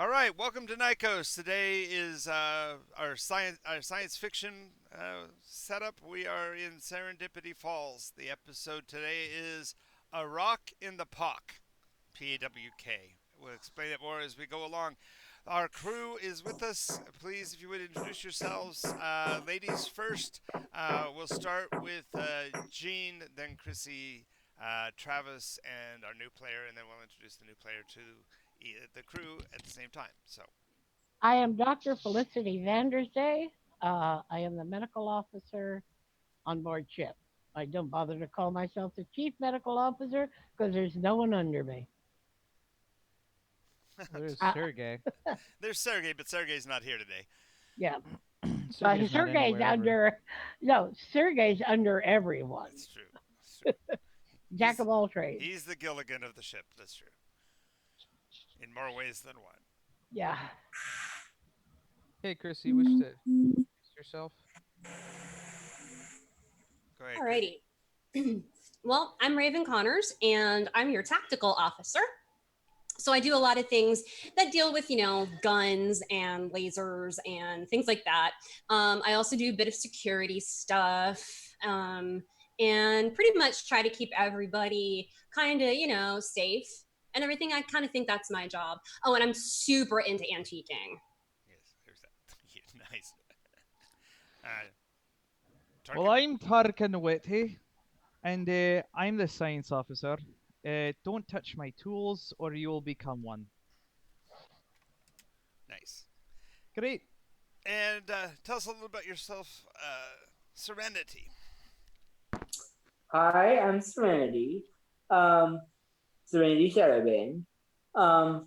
All right, welcome to NYCOS. Today is our science fiction setup. We are in Serendipity Falls. The episode today is A Rock in the Pock, PAWK. We'll explain it more as we go along. Our crew is with us. Please, if you would introduce yourselves. Ladies first. We'll start with Jean, then Chrissy, Travis, and our new player, and then we'll introduce the new player to the crew at the same time. So, I am Dr. Felicity Vandersday. I am the medical officer on board ship. I don't bother to call myself the chief medical officer because there's no one under me. There's Uh, Sergey. there's Sergey, but Sergey's not here today. yeah, but Sergey's not Sergey's anywhere ever. under, no, Sergey's under everyone. That's true. That's true. Jack He's of all trades. he's the Gilligan of the ship. That's true. In more ways than one. Yeah. Hey, Chris, you wish to introduce yourself? Go ahead, Chris. Alrighty. Well, I'm Raven Connors, and I'm your tactical officer. So I do a lot of things that deal with, guns and lasers and things like that. I also do a bit of security stuff, and pretty much try to keep everybody kind of, safe and everything. I kind of think that's my job. Oh, and I'm super into antiquing. Yes, there's that. Yeah, nice. Uh, Well, Tarkin. I'm Tarkin Whitty, and I'm the science officer. Don't touch my tools, or you will become one. Nice. Great. And tell us a little about yourself, Serenity. Hi, I'm Serenity. Serenity Shadowbane. Um,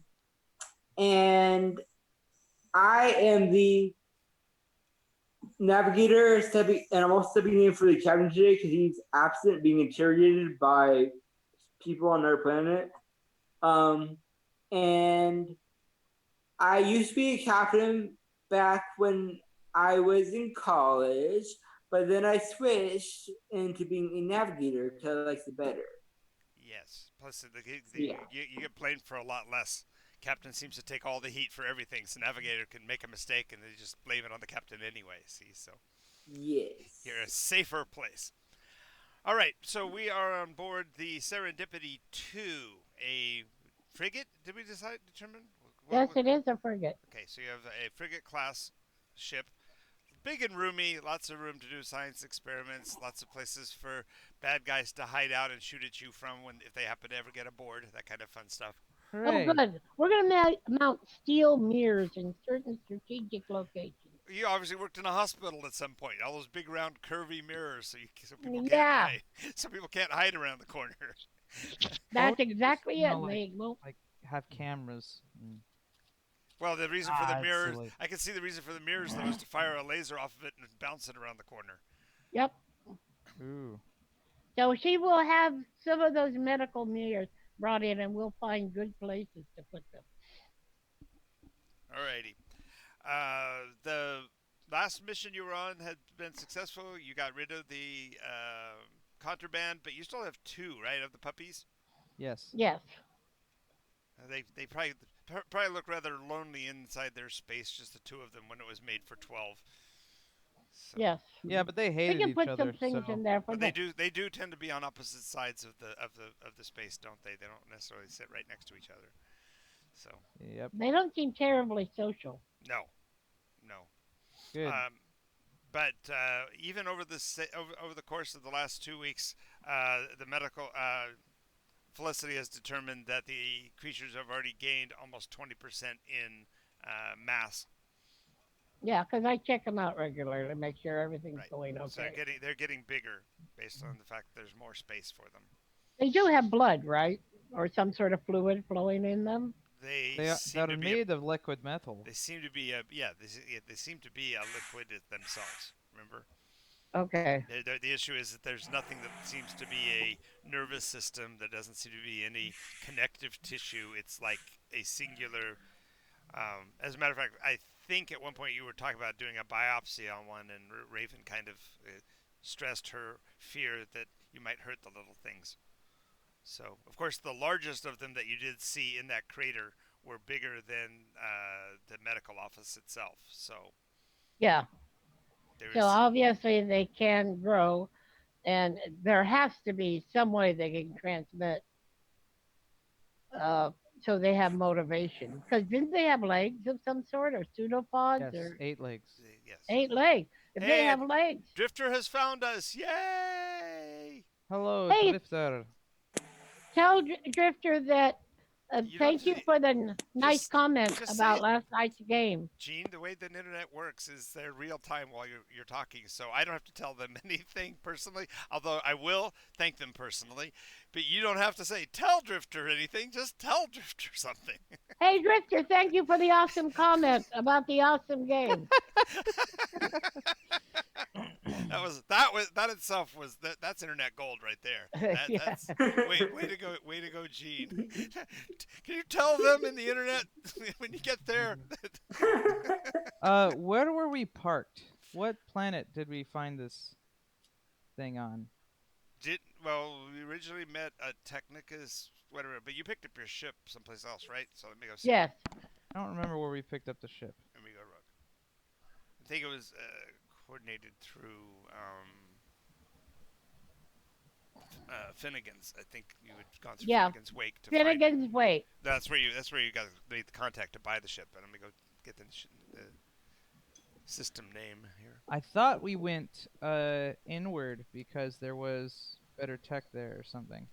and I am the navigator and I'm also stepping in for the captain today because he's absent, being interrogated by people on our planet. And I used to be a captain back when I was in college, but then I switched into being a navigator because I like it better. Yes. Plus, Yeah. you get blamed for a lot less. Captain seems to take all the heat for everything, so navigator can make a mistake and they just blame it on the captain anyway. See, so Yes. you're a safer place. All right, so we are on board the Serendipity 2, a frigate. Did we determine? Yes, it is a frigate. Okay, so you have a frigate class ship, big and roomy, lots of room to do science experiments, lots of places for bad guys to hide out and shoot at you from when if they happen to ever get aboard, that kind of fun stuff. Oh, Hooray. good. We're going to mount steel mirrors in certain strategic locations. You obviously worked in a hospital at some point. All those big round curvy mirrors, so people can't Yeah, hide. So people can't hide around the corner. Oh, that's exactly it. like, They won't. like have cameras. Well, the reason for the It's mirrors, silly. I can see the reason for the mirrors though is to fire a laser off of it and bounce it around the corner. Yep. Ooh. So she will have some of those medical mirrors brought in, and we'll find good places to put them. Alrighty. The last mission you were on had been successful. You got rid of the contraband, but you still have two, right, of the puppies. Yes. Yes, They probably look rather lonely inside their space, just the two of them, when it was made for 12. So, yes. Yeah, but they We hated can each put some other, things in so there for but the. they do tend to be on opposite sides of the space, don't they? They don't necessarily sit right next to each other. So yep. They don't seem terribly social. no, no. Good. Um, but even over the course of the last 2 weeks, the medical Felicity has determined that the creatures have already gained almost 20% in mass. Yeah, because I check them out regularly to make sure everything's Right. going So okay. they're getting bigger based on the fact that there's more space for them. They do have blood, right? Or some sort of fluid flowing in them. They seem They're to be a made of liquid metal. they seem to be a yeah they seem to be a liquid themselves. Remember, Okay. the issue is that there's nothing that seems to be a nervous system. There doesn't seem to be any connective tissue. It's like a singular. As a matter of fact, I think at one point you were talking about doing a biopsy on one, and Raven kind of stressed her fear that you might hurt the little things. So, of course, the largest of them that you did see in that crater were bigger than the medical office itself. So Yeah. there So is. obviously they can grow, and there has to be some way they can transmit, uh, so they have motivation. Because didn't they have legs of some sort, or pseudopods, Yes, or 8 legs. Yes. 8 legs? If they Hey, have legs, Drifter has found us! Yay! Hello, hey, Drifter. tell Drifter that, You don't thank have you to for the nice just comments just say about it. last night's game. Gene, the way the internet works is they're real time while you're talking, so I don't have to tell them anything personally. Although I will thank them personally, but you don't have to say tell Drifter anything. Just tell Drifter something. Hey, Drifter, thank you for the awesome comment about the awesome game. That itself was that's internet gold right there. Yeah. That's way to go, Gene. Can you tell them in the internet when you get there? Where were we parked? What planet did we find this thing on? Well, we originally met at Technicus, whatever, but you picked up your ship someplace else, right? So let me go see. Yes. I don't remember where we picked up the ship. Let me go look. I think it was coordinated through Finnegan's. I think you had gone through Yeah. Finnegan's wake to find it. Finnegan's Wake. That's where you got made the contact to buy the ship. And let me go get the system name here. I thought we went inward because there was better tech there or something.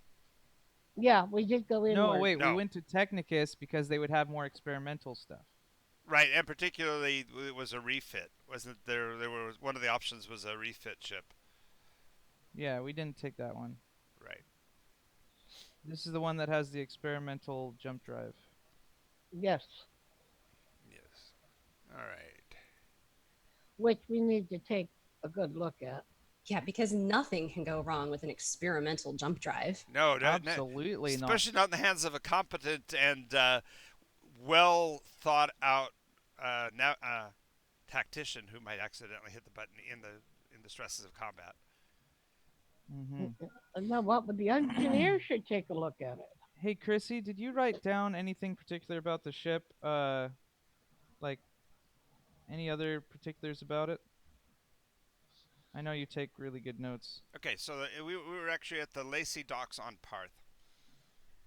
Yeah, we did go inward. No, wait, we No. went to Technicus because they would have more experimental stuff. Right, and particularly it was a refit. Wasn't there? There was one of the options was a refit ship. Yeah, we didn't take that one. Right. This is the one that has the experimental jump drive. Yes. Yes. All right. Which we need to take a good look at. Yeah, because nothing can go wrong with an experimental jump drive. No, Absolutely not. especially not in the hands of a competent and well thought out tactician who might accidentally hit the button in the stresses of combat. Mm-hmm. No, what? But the engineer should take a look at it. Hey, Chrissy, did you write down anything particular about the ship? Like any other particulars about it? I know you take really good notes. Okay, so we were actually at the Lacey docks on Parth.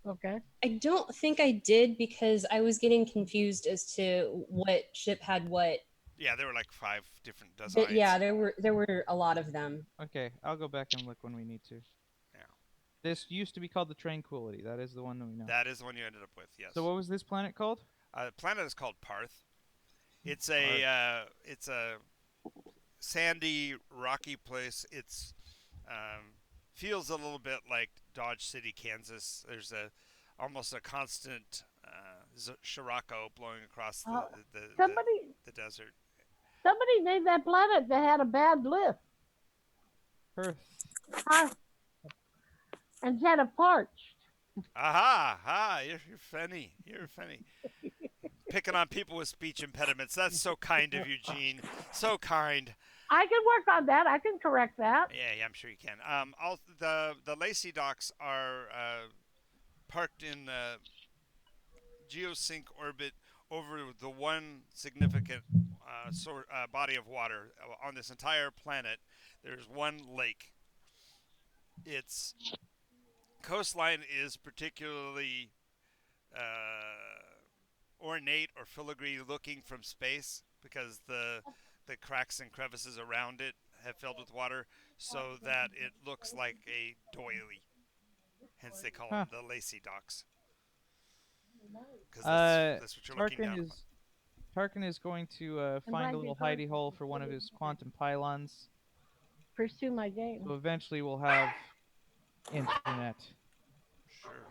Okay. I don't think I did because I was getting confused as to what ship had what. Yeah, there were like 5 different designs. But yeah, there were a lot of them. Okay, I'll go back and look when we need to. Yeah. This used to be called the Tranquility. That is the one that we know. That is the one you ended up with. Yes. So what was this planet called? The planet is called Parth. It's a sandy, rocky place. It's feels a little bit like Dodge City, Kansas. There's almost a constant Scirocco blowing across the desert. Somebody named that planet that had a bad lift. Perth. And had a parched. Aha! Ha! You're funny. You're funny. Picking on people with speech impediments. That's so kind of you, Gene. So kind. I can work on that. I can correct that. Yeah, I'm sure you can. The Lacey docks are parked in geosync orbit over the one significant body of water on this entire planet. There's one lake. Its coastline is particularly ornate or filigree looking from space because the cracks and crevices around it have filled with water so that it looks like a doily. Hence they call them the Lacey docks. Because that's what you're looking down upon. Tarkin is going to find a little hidey hole for one of his quantum pylons. Pursue my game. So eventually we'll have internet. Sure.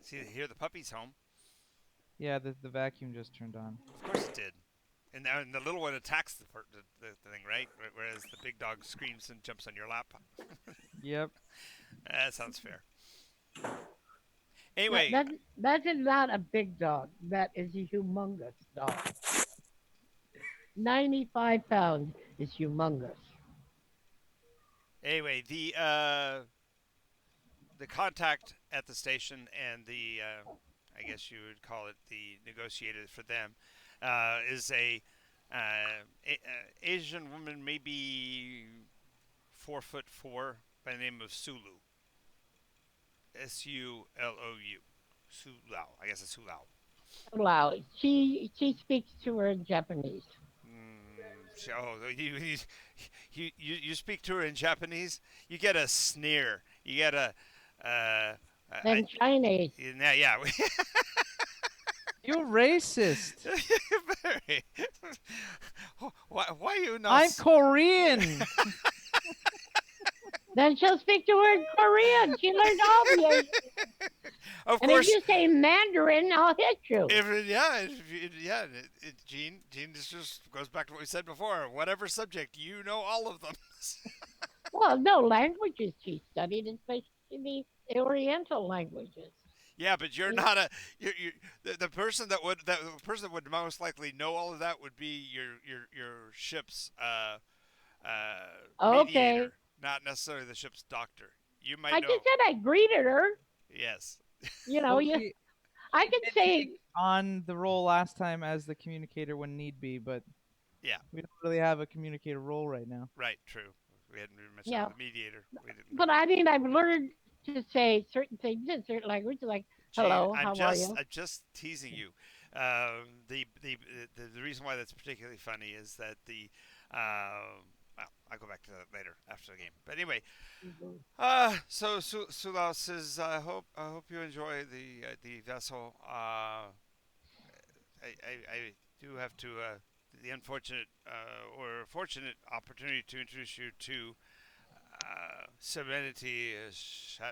See, here the puppy's home. Yeah, the vacuum just turned on. Of course it did. And the little one attacks the thing, right? Whereas the big dog screams and jumps on your lap. Yep. That sounds fair. Anyway. That is not a big dog. That is a humongous dog. 95 pounds is humongous. Anyway, the contact at the station and the I guess you would call it the negotiator for them, is Asian woman, maybe 4'4", by the name of Sulu. Sulou. Sulao. I guess it's Sulao. Loud. She speaks to her in Japanese. You speak to her in Japanese. You get a sneer. You get a Then Chinese. yeah. You're racist. Very. Why you not? I'm Korean. Then she'll speak to her in Korean. She learned all the Asian. Of And course. if you say Mandarin, I'll hit you. Gene, this just goes back to what we said before. Whatever subject, you know all of them. Well, no languages she studied, especially the Oriental languages. Yeah, but you're not the person that would most likely know all of that would be your ship's Okay. mediator, not necessarily the ship's doctor. You might I know. just said I greeted her. Yes. You know, I could say on the role last time as the communicator when need be, but yeah, we don't really have a communicator role right now. right. True. We hadn't even mentioned the mediator. We didn't. But I mean, I've learned to say certain things in certain languages, like hello, Gene, how are you? I'm just teasing you. The reason why that's particularly funny is that well, I'll go back to that later after the game. But anyway, so Sulao says, I hope you enjoy the vessel. I do have to the unfortunate or fortunate opportunity to introduce you to Serenity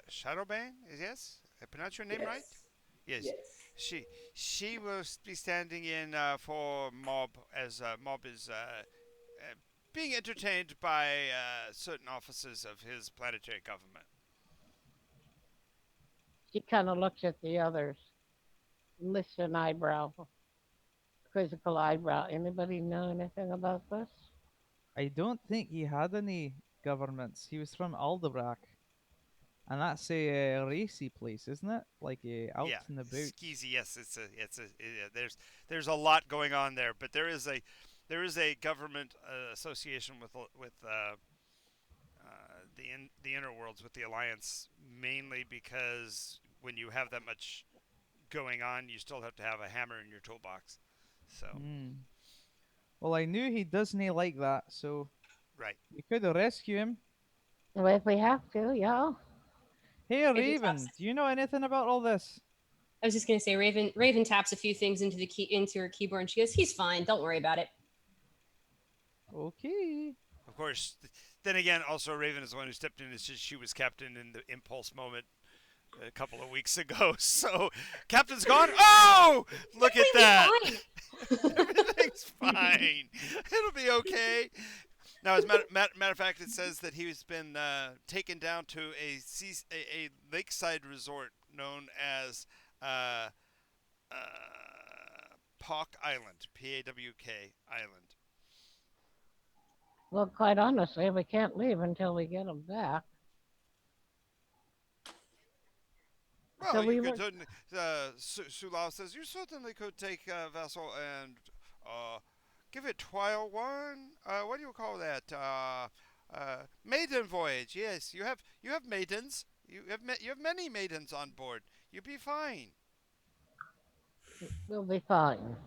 Shadowbang. Yes, I pronounce your name right. Yes. She will be standing in for Mob, as Mob is being entertained by certain officers of his planetary government. She kind of looks at the others, lifts an eyebrow, quizzical eyebrow. Anybody know anything about this? I don't think he had any governments. He was from Aldebrack. And that's a racy place, isn't it? Like out Yeah, in the boot. Skeezy. Yes, there's a lot going on there, but there is a government association with the inner worlds with the Alliance, mainly because when you have that much going on, you still have to have a hammer in your toolbox. So. Well, I knew he doesn't like that, so right. We could rescue him. Well, if we have to, yeah. Hey, Raven, do you know anything about all this? I was just gonna say, Raven taps a few things into her keyboard, and she goes, "He's fine. Don't worry about it." Okay. Of course. Then again, also Raven is the one who stepped in. She was captain in the impulse moment a couple of weeks ago. So captain's gone. Oh, look at that! Everything's fine. It'll be okay. Now, as a matter of fact, it says that he's been taken down to a lakeside resort known as Pawk Island, Pawk Island. Well, quite honestly, we can't leave until we get him back. Well, So you could certainly, Sulao says, you certainly could take a vessel and give it trial one. What do you call that? Maiden voyage. Yes, you have maidens. You have many maidens on board. You'll be fine. We'll be fine.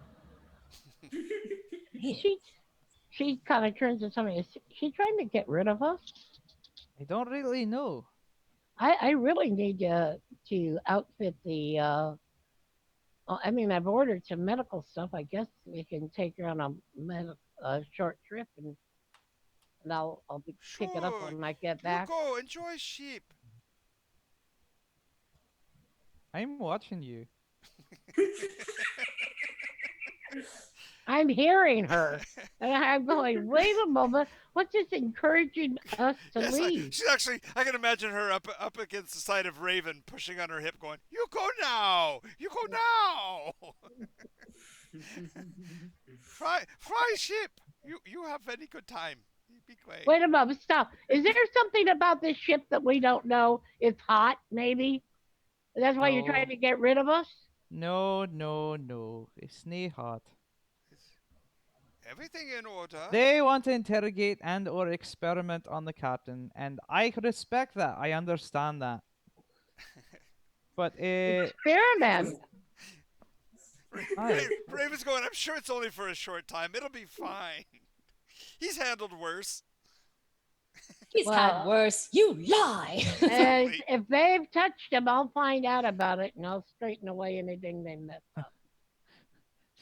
She kind of turns to somebody. Is she trying to get rid of us? I don't really know. I really need to outfit the. I mean, I've ordered some medical stuff. I guess we can take her on a short trip, and I'll pick it up when I get back. You go enjoy sheep. I'm watching you. I'm hearing her, and I'm going, wait a moment, what's this encouraging us to leave? She's actually, I can imagine her up against the side of Raven, pushing on her hip, going, you go now! You go now! Fry ship! You have any good time. Be quiet. Wait a moment, stop. Is there something about this ship that we don't know? It's hot, maybe? That's why you're trying to get rid of us? No, no, no. It's not hot. Is everything in order? They want to interrogate and or experiment on the captain, and I respect that. I understand that. But Experiment. hi. Raven's going, I'm sure it's only for a short time. It'll be fine. He's handled worse. He's had Well, worse. You lie. Exactly. if they've touched him, I'll find out about it and I'll straighten away anything they messed up.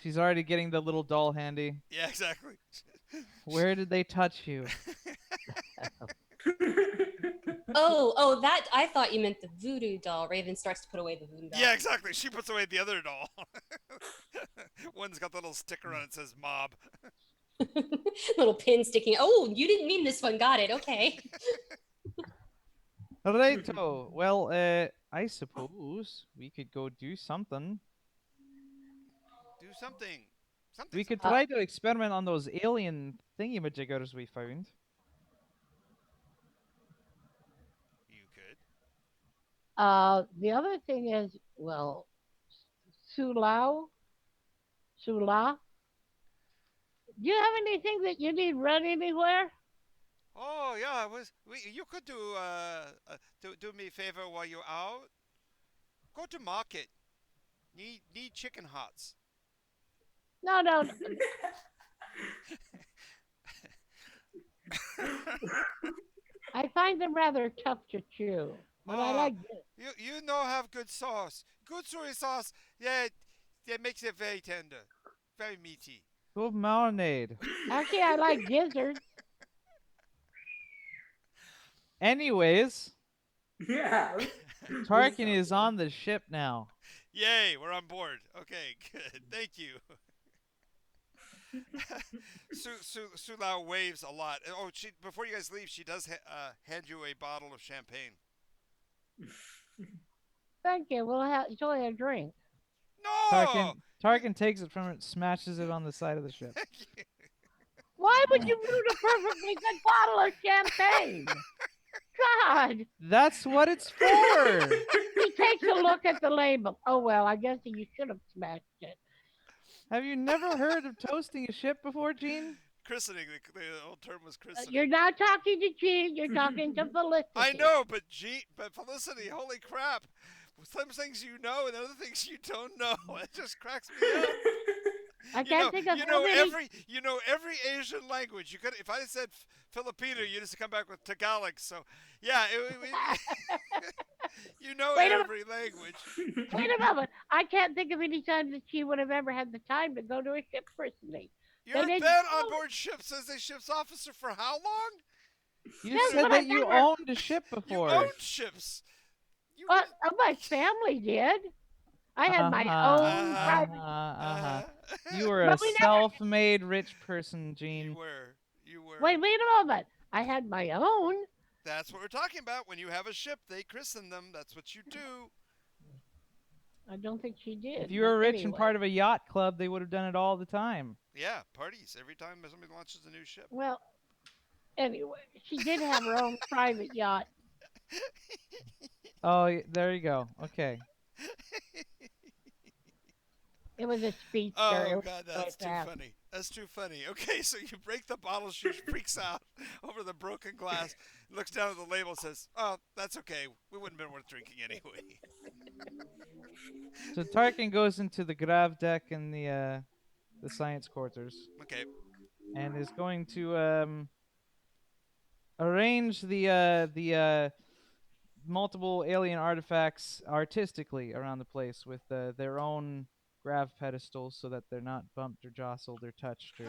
She's already getting the little doll handy. Yeah, exactly. Where did they touch you? Oh, that I thought you meant the voodoo doll. Raven starts to put away the voodoo doll. Yeah, exactly. She puts away the other doll. One's got the little sticker on it that says mob. Little pin sticking. Oh, you didn't mean this one. Got it. Okay. Righto. Well, I suppose we could go do something. Do something. We could Uh, try to experiment on those alien thingy-majiggers we found. You could. the other thing is, well, Sulao, Sula, do you have anything that you need run anywhere? Oh yeah, you could do me a favor while you're out. Go to market. Need chicken hearts. No, no. I find them rather tough to chew, but I Oh, like. you know have good sauce. Good soy sauce. Yeah, that makes it very tender, very meaty. Go marinade. Actually, I like gizzards. Anyways, Yeah. Tarkin is on the ship now. Yay, we're on board. Okay, good. Thank you. Sulau waves a lot. Oh, she before you guys leave, she does hand you a bottle of champagne. Thank you. We'll have enjoy a drink. No. Tarkin takes it from her, smashes it on the side of the ship. Why would you ruin a perfectly good bottle of champagne? God. That's what it's for. He takes a look at the label. Oh well, I guess you should have smashed it. Have you never heard of toasting a ship before, Gene? Christening. The old term was christening. You're not talking to Gene. You're talking to Felicity. I know, but Felicity, holy crap! Some things you know and other things you don't know. It just cracks me up. I can't think of how many. You know every Asian language. You could, if I said Filipino, you just come back with Tagalog. So yeah, you know every language. Wait a moment. I can't think of any time that she would have ever had the time to go to a ship christening. You've been on board ships as a ship's officer for how long? You said that you owned a ship before. You owned ships. My family did. I had my own private. You were a self-made rich person, Gene. You were. Wait a moment. I had my own. That's what we're talking about. When you have a ship, they christen them. That's what you do. I don't think she did. If you were rich and part of a yacht club, they would have done it all the time. Yeah, parties every time somebody launches a new ship. Well, anyway, she did have her own private yacht. Oh, there you go. Okay. It was a speedster. Oh God, that's too funny. That's too funny. Okay, so you break the bottle. She freaks out over the broken glass. Looks down at the label, and says, "Oh, that's okay. We wouldn't have been worth drinking anyway." So Tarkin goes into the grav deck in the science quarters. Okay. And is going to arrange the multiple alien artifacts artistically around the place with their own grav pedestals so that they're not bumped or jostled or touched or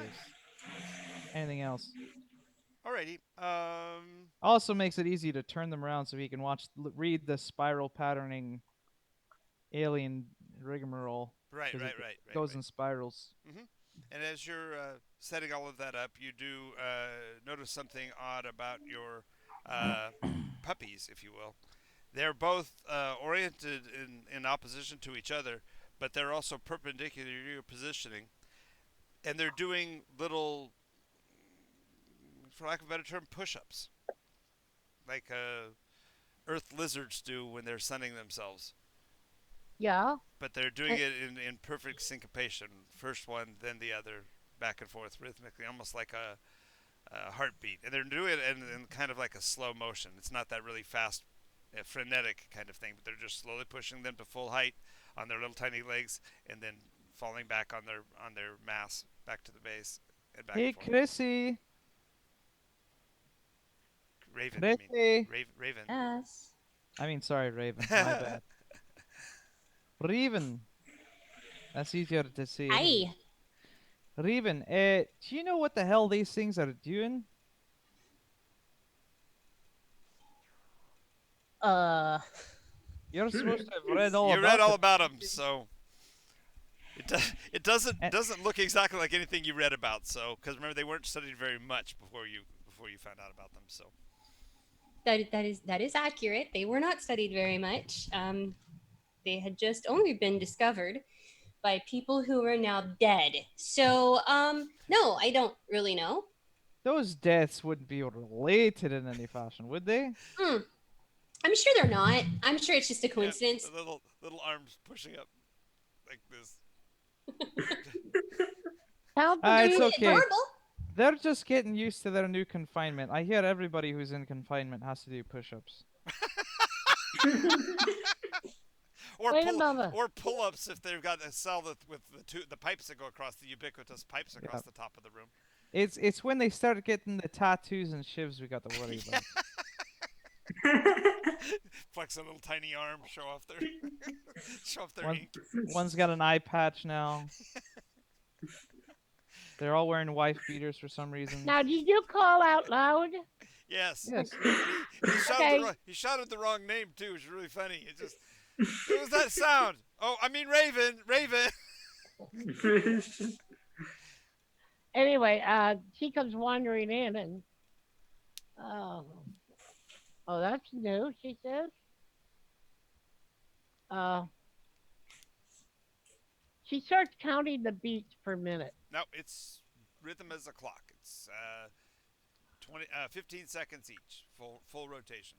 anything else. Alrighty. Also makes it easy to turn them around so he can read the spiral patterning alien rigmarole. Right. Goes in spirals. Mm-hmm. And as you're setting all of that up, you do notice something odd about your puppies, if you will. They're both oriented in opposition to each other, but they're also perpendicular to your positioning. And they're doing little, for lack of a better term, push-ups. Like earth lizards do when they're sunning themselves. Yeah. but they're doing And, it in perfect syncopation. First one, then the other, back and forth rhythmically, almost like a heartbeat. And they're doing it in kind of like a slow motion. It's not that really fast, frenetic kind of thing, but they're just slowly pushing them to full height on their little tiny legs, and then falling back on their mass back to the base and back and Hey, forth. Chrissy. Raven, I mean, Chrissy. Raven. Yes. I mean, sorry, Raven. My bad. Raven. That's easier to say. Hi. Raven, do you know what the hell these things are doing? uh, You're supposed to have read all You read about all them. about them, so it And, doesn't look exactly like anything you read about. So, because remember they weren't studied very much before you found out about them. So, That is accurate. They were not studied very much. They had just only been discovered by people who are now dead. So, no, I don't really know. those deaths wouldn't be related in any fashion, would they? Hmm. I'm sure they're not. I'm sure it's just a yeah, coincidence. the little arms pushing up like this. help It's me. okay. Adorable. They're just getting used to their new confinement. I hear everybody who's in confinement has to do push-ups. Or Wait a moment. pull-ups if they've got a cell with the pipes that go across the ubiquitous pipes across Yeah. the top of the room. It's when they start getting the tattoos and shivs we got to worry about. Flex a little tiny arm, show off their One, ink. one's got an eye patch now. They're all wearing wife beaters for some reason. Now, did you call out loud? Yes. Yes. Okay. He shouted the wrong name too. It's really funny. What was that sound? Oh, I mean Raven. Anyway, she comes wandering in and, oh, oh, that's new, she says. Uh, she starts counting the beats per minute. No, it's rhythm as a clock. It's 15 seconds each, full rotation.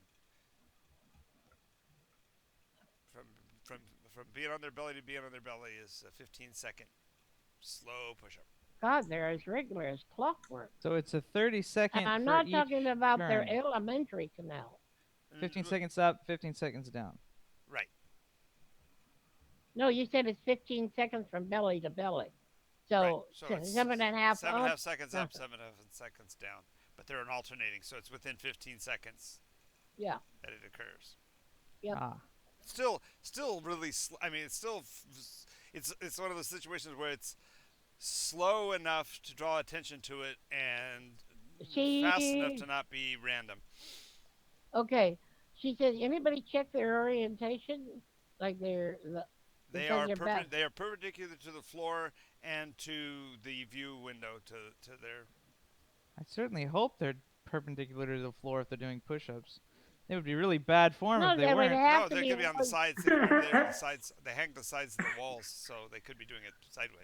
From from from being on their belly to being on their belly is a 15-second slow push-up. God, they're as regular as clockwork. So it's a 30 And second I'm for not each talking about their turn. elementary canal. 15 seconds up, 15 seconds down. Right. No, you said it's 15 seconds from belly to belly. Right. So, So it's 7.5 seven and a up. half seconds up, nothing. 7.5 seconds down. But they're alternating, so it's within 15 seconds Yeah. that it occurs. Yep. Ah. Still really. I mean, it's one of those situations where it's slow enough to draw attention to it and fast enough She, to not be random. okay. She says, anybody check their orientation? Like because they're back. They are perpendicular to the floor and to the view window to their. I certainly hope they're perpendicular to the floor if they're doing push-ups. It would be really bad form No, if they they would weren't. have No, to they be. could be on the sides. They hang the sides of the walls, so they could be doing it sideways.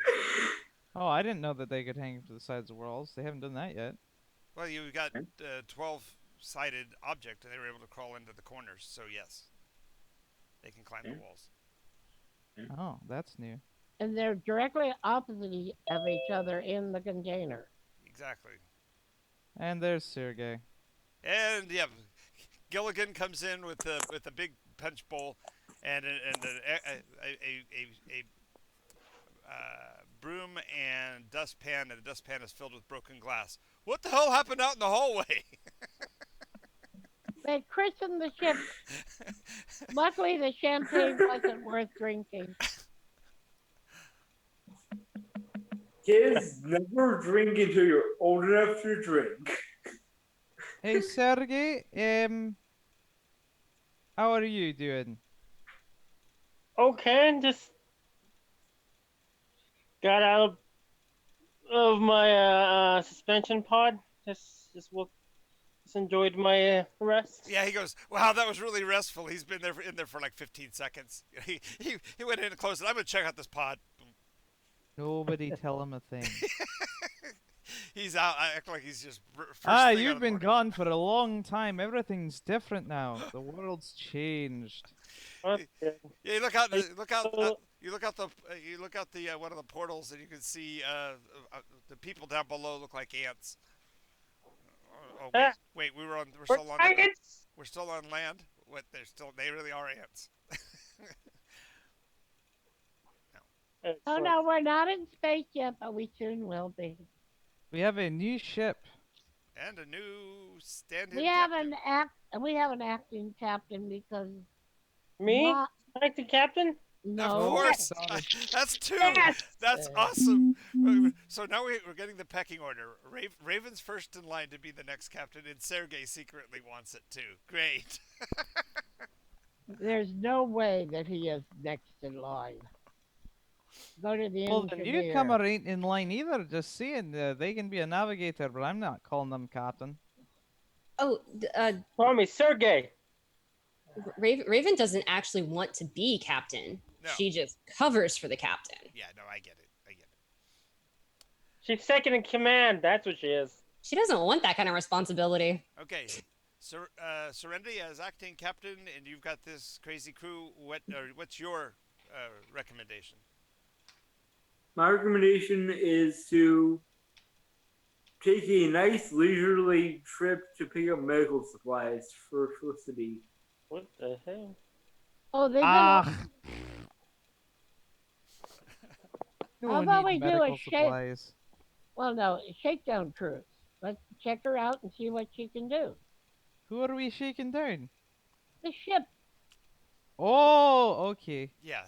Oh, I didn't know that they could hang to the sides of walls. They haven't done that yet. Well, you got 12-sided object, and they were able to crawl into the corners. So yes, they can climb the walls. Oh, that's new. And they're directly opposite of each other in the container. Exactly. And there's Sergey. And yeah, Gilligan comes in with a big punch bowl and a broom and dustpan, and the dustpan is filled with broken glass. What the hell happened out in the hallway? They christened the ship. Luckily, the champagne wasn't worth drinking. Kids, never drink until you're old enough to drink. Hey, Sergey. How are you doing? Okay, just got out of my suspension pod. Just enjoyed my rest. Yeah, he goes, wow, that was really restful. He's been in there for like 15 seconds. He went in and closed it. I'm going to check out this pod. Nobody tell him a thing. He's out. I act like he's just first Ah, thing out you've of the been morning. gone for a long time. Everything's different now. The world's changed. That's good. Yeah, you look out. Are you Look out. still- You look out the. You look out the one of the portals, and you can see the people down below look like ants. Oh wait, Ah, wait. We're we're still on. giants! We're still on land. What? They're still. They really are ants. Oh Excellent. no, we're not in space yet, but we soon will be. We have a new ship. And a new stand-in We have captain. we have an acting captain because Me? what? Like the captain? Of No. course, sorry. that's two. Yes! That's Uh, awesome. So now we're getting the pecking order. Raven's first in line to be the next captain, and Sergey secretly wants it too. Great. There's no way that he is next in line. Go to the Well, the engineer. newcomer ain't in line either. Just saying, they can be a navigator, but I'm not calling them captain. Oh, Call me Sergey. Raven doesn't actually want to be captain. No. She just covers for the captain. Yeah, no, I get it. I get it. She's second in command. That's what she is. She doesn't want that kind of responsibility. Okay, Serenity as acting captain, and you've got this crazy crew. What's your recommendation? My recommendation is to take a nice leisurely trip to pick up medical supplies for Felicity. What the hell? Oh, they've been. Ah. No How one about needs we do a medical shape- supplies. Well, no, shakedown cruise. Let's check her out and see what she can do. Who are we shaking down? The ship. Oh, okay. Yeah,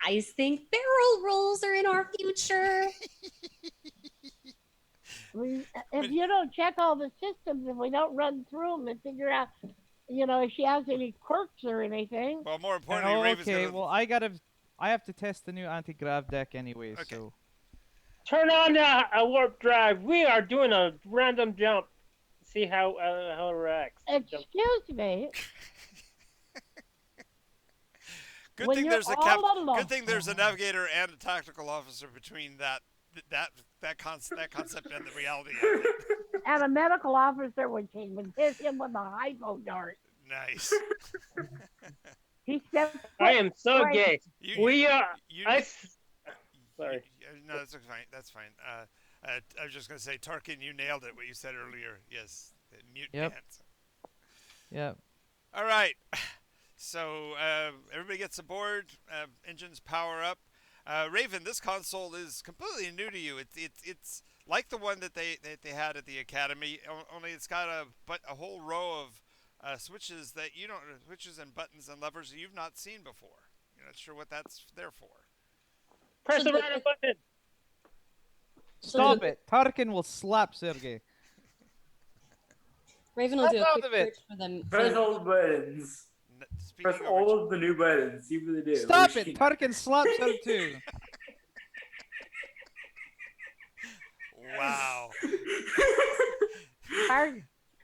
I think barrel rolls are in our future. If you don't check all the systems, if we don't run through them and figure out, if she has any quirks or anything. well, more importantly, Oh, Raven's okay. gonna. Well, I have to test the new anti-grav deck anyway, Okay. so. Turn on a warp drive. We are doing a random jump. See how it reacts. Jump. Excuse me. Good When thing you're there's a all alone- Good thing there's a navigator and a tactical officer between that concept and the reality of it. And a medical officer would hit him with a hypo dart. Nice. He stepped. I am so Right. gay. You, We are. you, Sorry. No, that's fine. That's fine. I was just gonna say, Tarkin, you nailed it. What you said earlier. Yes, mute Yep. pants. Yeah. All right. So everybody gets aboard. Engines power up. Raven, this console is completely new to you. It's like the one that they had at the academy. Only it's got a whole row of switches that you don't switches and buttons and levers that you've not seen before. You're not sure what that's there for. Press So the the- right button. Stop it. Tarkin will slap Sergey. Raven will do Snap a out quick of it. search for them. Press all the buttons. Speaking Press of all of the new buttons. See what they do. Stop it. Tarkin slaps her too. wow.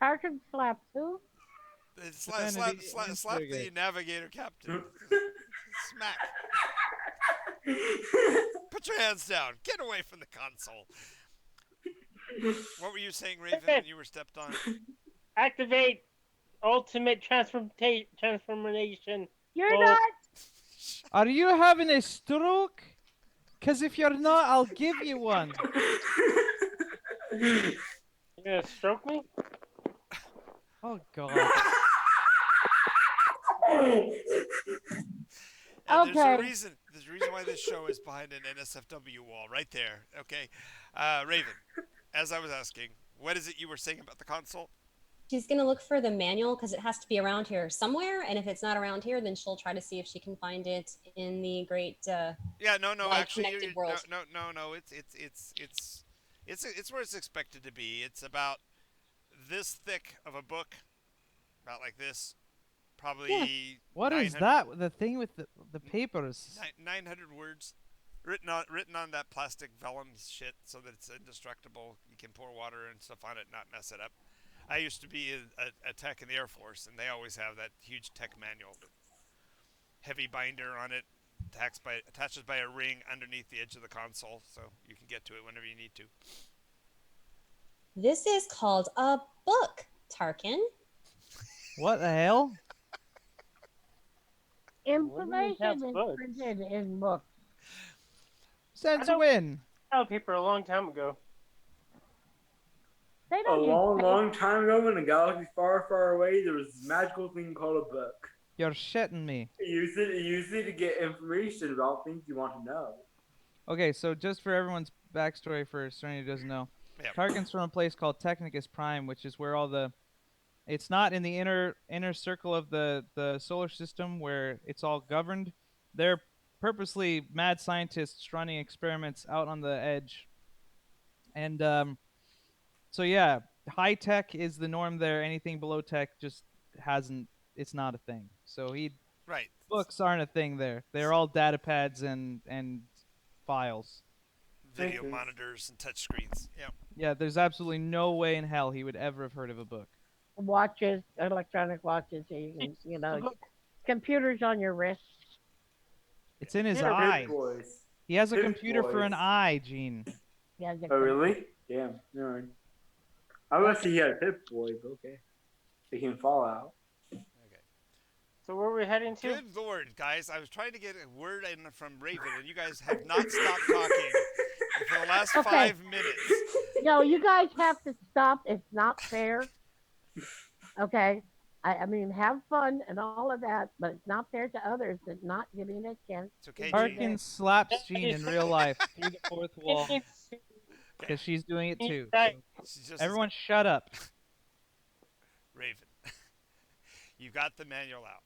Tarkin slapped who? Slap the navigator captain. Smack. Put your hands down. Get away from the console. What were you saying, Raven, when you were stepped on? Activate ultimate transformation. You're Oh. not. Are you having a stroke? Because if you're not, I'll give you one. You gonna stroke me? Oh, God. And there's a Okay. reason. There's a reason why this show is behind an NSFW wall, right there. Okay, Raven. As I was asking, what is it you were saying about the console? She's going to look for the manual because it has to be around here somewhere. And if it's not around here, then she'll try to see if she can find it in the great. Yeah, no, Like actually, connected world. no. It's where it's expected to be. It's about this thick of a book, about like this, probably. What is 900 that? The thing with the papers. 900 words, written on that plastic vellum shit, so that it's indestructible. You can pour water and stuff on it, and not mess it up. I used to be a tech in the Air Force, and they always have that huge tech manual, heavy binder on it, attaches by a ring underneath the edge of the console, so you can get to it whenever you need to. This is called a book, Tarkin. What the hell? Information is books? printed in books. Since don't- when? Paper a long time ago. They A don't use long, paper. long time ago in a galaxy far, far away, there was this magical thing called a book. You're shitting me. You use it to get information about things you want to know. Okay, so just for everyone's backstory for Serenity who doesn't know, Yeah. Tarkin's from a place called Technicus Prime, which is where all the it's not in the inner circle of the solar system where it's all governed. They're purposely mad scientists running experiments out on the edge. And so yeah, high tech is the norm there. Anything below tech just hasn't it's not a thing. So Right. books aren't a thing there. They're all data pads and files. Video Makes sense. monitors and touch screens. Yeah. Yeah, there's absolutely no way in hell he would ever have heard of a book. Watches, electronic watches, so you can, computers on your wrist. It's in his Yeah, eye. Pip boys. He has a Pip computer for an boys. eye, Gene. Yeah, the Oh, really? Damn. Never mind. I was he had a Pip boy, but okay. They can fall out. Okay. So where are we heading to? Good lord, guys! I was trying to get a word in from Raven, and you guys have not stopped talking for the last Okay. 5 minutes. No, you guys have to stop. It's not fair. Okay. I mean, have fun and all of that, but it's not fair to others that not giving a chance. It's okay, to do Gene. Tarkin slaps Gene in real life through the fourth wall It's- because she's doing it too. Right. She's just Everyone, shut up. Raven. You got the manual out.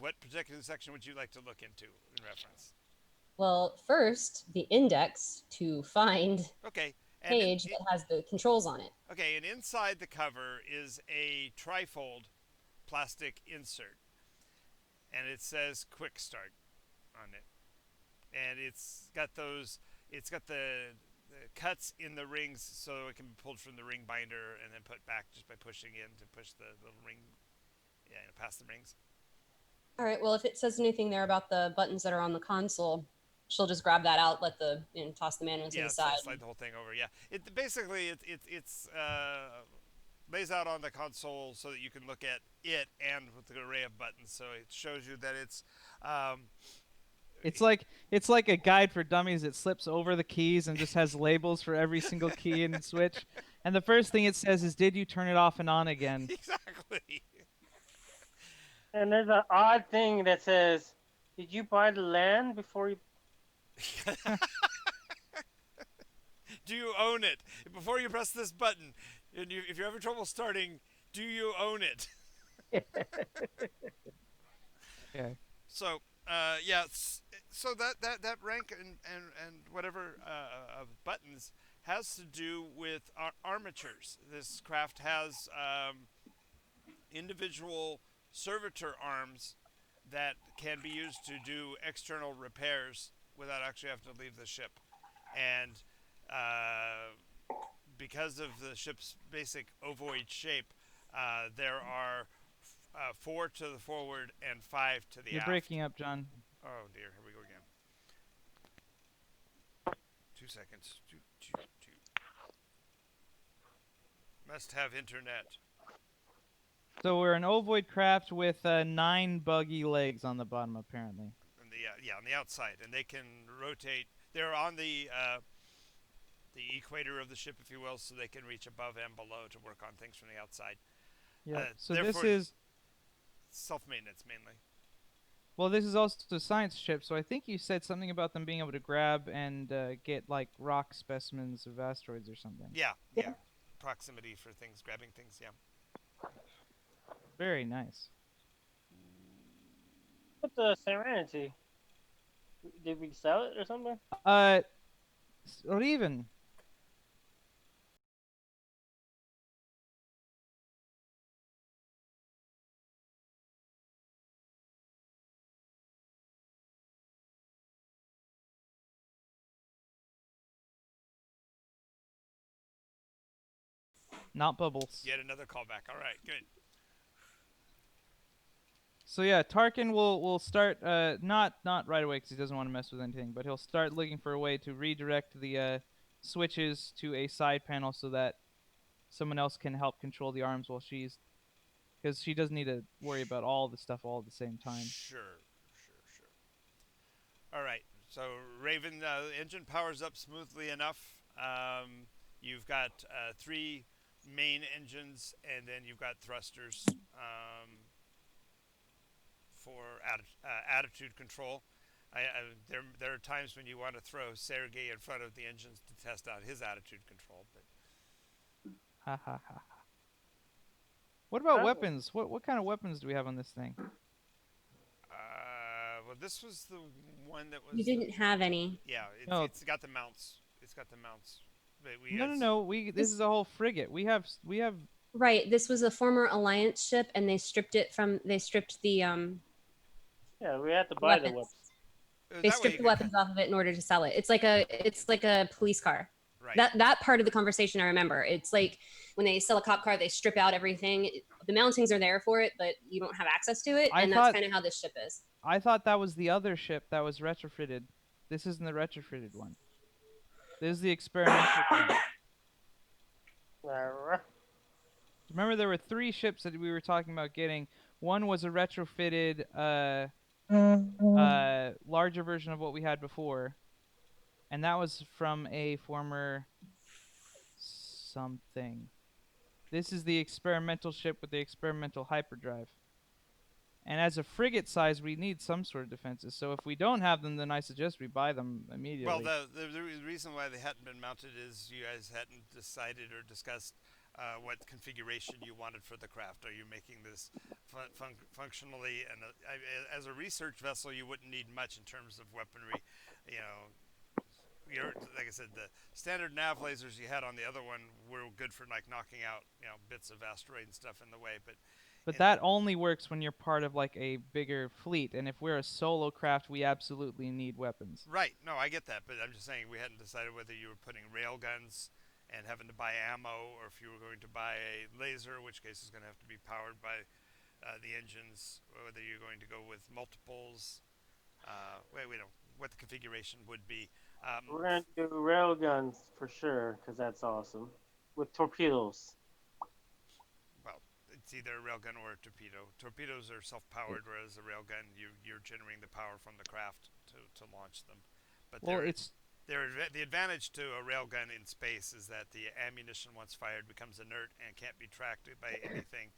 What particular section would you like to look into in reference? Well, first, the index to find Okay. page that has the controls on it. Okay, and inside the cover is a trifold plastic insert, and it says "Quick Start" on it, and it's got the cuts in the rings, so it can be pulled from the ring binder and then put back just by pushing in to push the little ring, past the rings. All right. Well, if it says anything there about the buttons that are on the console, she'll just grab that out, toss the manual to the side. Slide the whole thing over. Yeah, it's lays out on the console so that you can look at it and with the array of buttons. So it shows you that it's It's like a guide for dummies that slips over the keys and just has labels for every single key and switch. And the first thing it says is, "Did you turn it off and on again?" exactly. And there's an odd thing that says, "Did you buy the land before you?" Do you own it? Before you press this button, and if you're having trouble starting, do you own it? Okay. So, so that rank and whatever of buttons has to do with armatures. This craft has individual servitor arms that can be used to do external repairs without actually having to leave the ship. And because of the ship's basic ovoid shape, there are 4 to the forward and 5 to the You're aft. breaking up, John. Oh dear, here we go again. 2 seconds. Two. Must have internet. So we're an ovoid craft with 9 buggy legs on the bottom, apparently. And on the outside, and they can rotate. They're on the equator of the ship, if you will, so they can reach above and below to work on things from the outside. Yeah. So therefore, this is self-maintenance mainly. Well, this is also a science ship, so I think you said something about them being able to grab and get like rock specimens of asteroids or something. Yeah. Proximity for things, grabbing things. Yeah. Very nice. What's the Serenity? Did we sell it or something? Or even. Not bubbles. Yet another callback. All right, good. So yeah, Tarkin will start not right away because he doesn't want to mess with anything, but he'll start looking for a way to redirect the switches to a side panel so that someone else can help control the arms while she's, because she doesn't need to worry about all the stuff all at the same time. Sure, sure. All right. So Raven, engine powers up smoothly enough. You've got three main engines, and then you've got thrusters for attitude control. There are times when you want to throw Sergey in front of the engines to test out his attitude control, but Ha ha ha. What about Oh. weapons? What kind of weapons do we have on this thing? well, this was the one that was. You didn't have any. Yeah, No. it's got the mounts. It's got the mounts. But we No, got no, no. This is a whole frigate. We have Right. This was a former Alliance ship, and they stripped the Yeah, we had to buy the weapons. weapons. that They way stripped you the could weapons off of it in order to sell it. It's like a police car. right. That part of the conversation I remember. It's like when they sell a cop car, they strip out everything. The mountings are there for it, but you don't have access to it, and that's kind of how this ship is. I thought that was the other ship that was retrofitted. This isn't the retrofitted one. This is the experimental one. Remember, there were 3 ships that we were talking about getting. One was a retrofitted, larger version of what we had before, and that was from a former something. This is the experimental ship with the experimental hyperdrive. And as a frigate size, we need some sort of defenses. So if we don't have them, then I suggest we buy them immediately. Well, the reason why they hadn't been mounted is you guys hadn't decided or discussed what configuration you wanted for the craft. Are you making this functionally? And as a research vessel, you wouldn't need much in terms of weaponry. You know, like I said, the standard nav lasers you had on the other one were good for like knocking out bits of asteroid and stuff in the way, But that only works when you're part of like a bigger fleet, and if we're a solo craft, we absolutely need weapons. Right. No, I get that, but I'm just saying we hadn't decided whether you were putting rail guns and having to buy ammo, or if you were going to buy a laser, which case is going to have to be powered by the engines, or whether you're going to go with multiples. We know what the configuration would be. We're gonna do rail guns for sure, because that's awesome. With torpedoes. Well, it's either a railgun or a torpedo. Torpedoes are self-powered, whereas a railgun, you're generating the power from the craft to launch them. But the advantage to a railgun in space is that the ammunition, once fired, becomes inert and can't be tracked by anything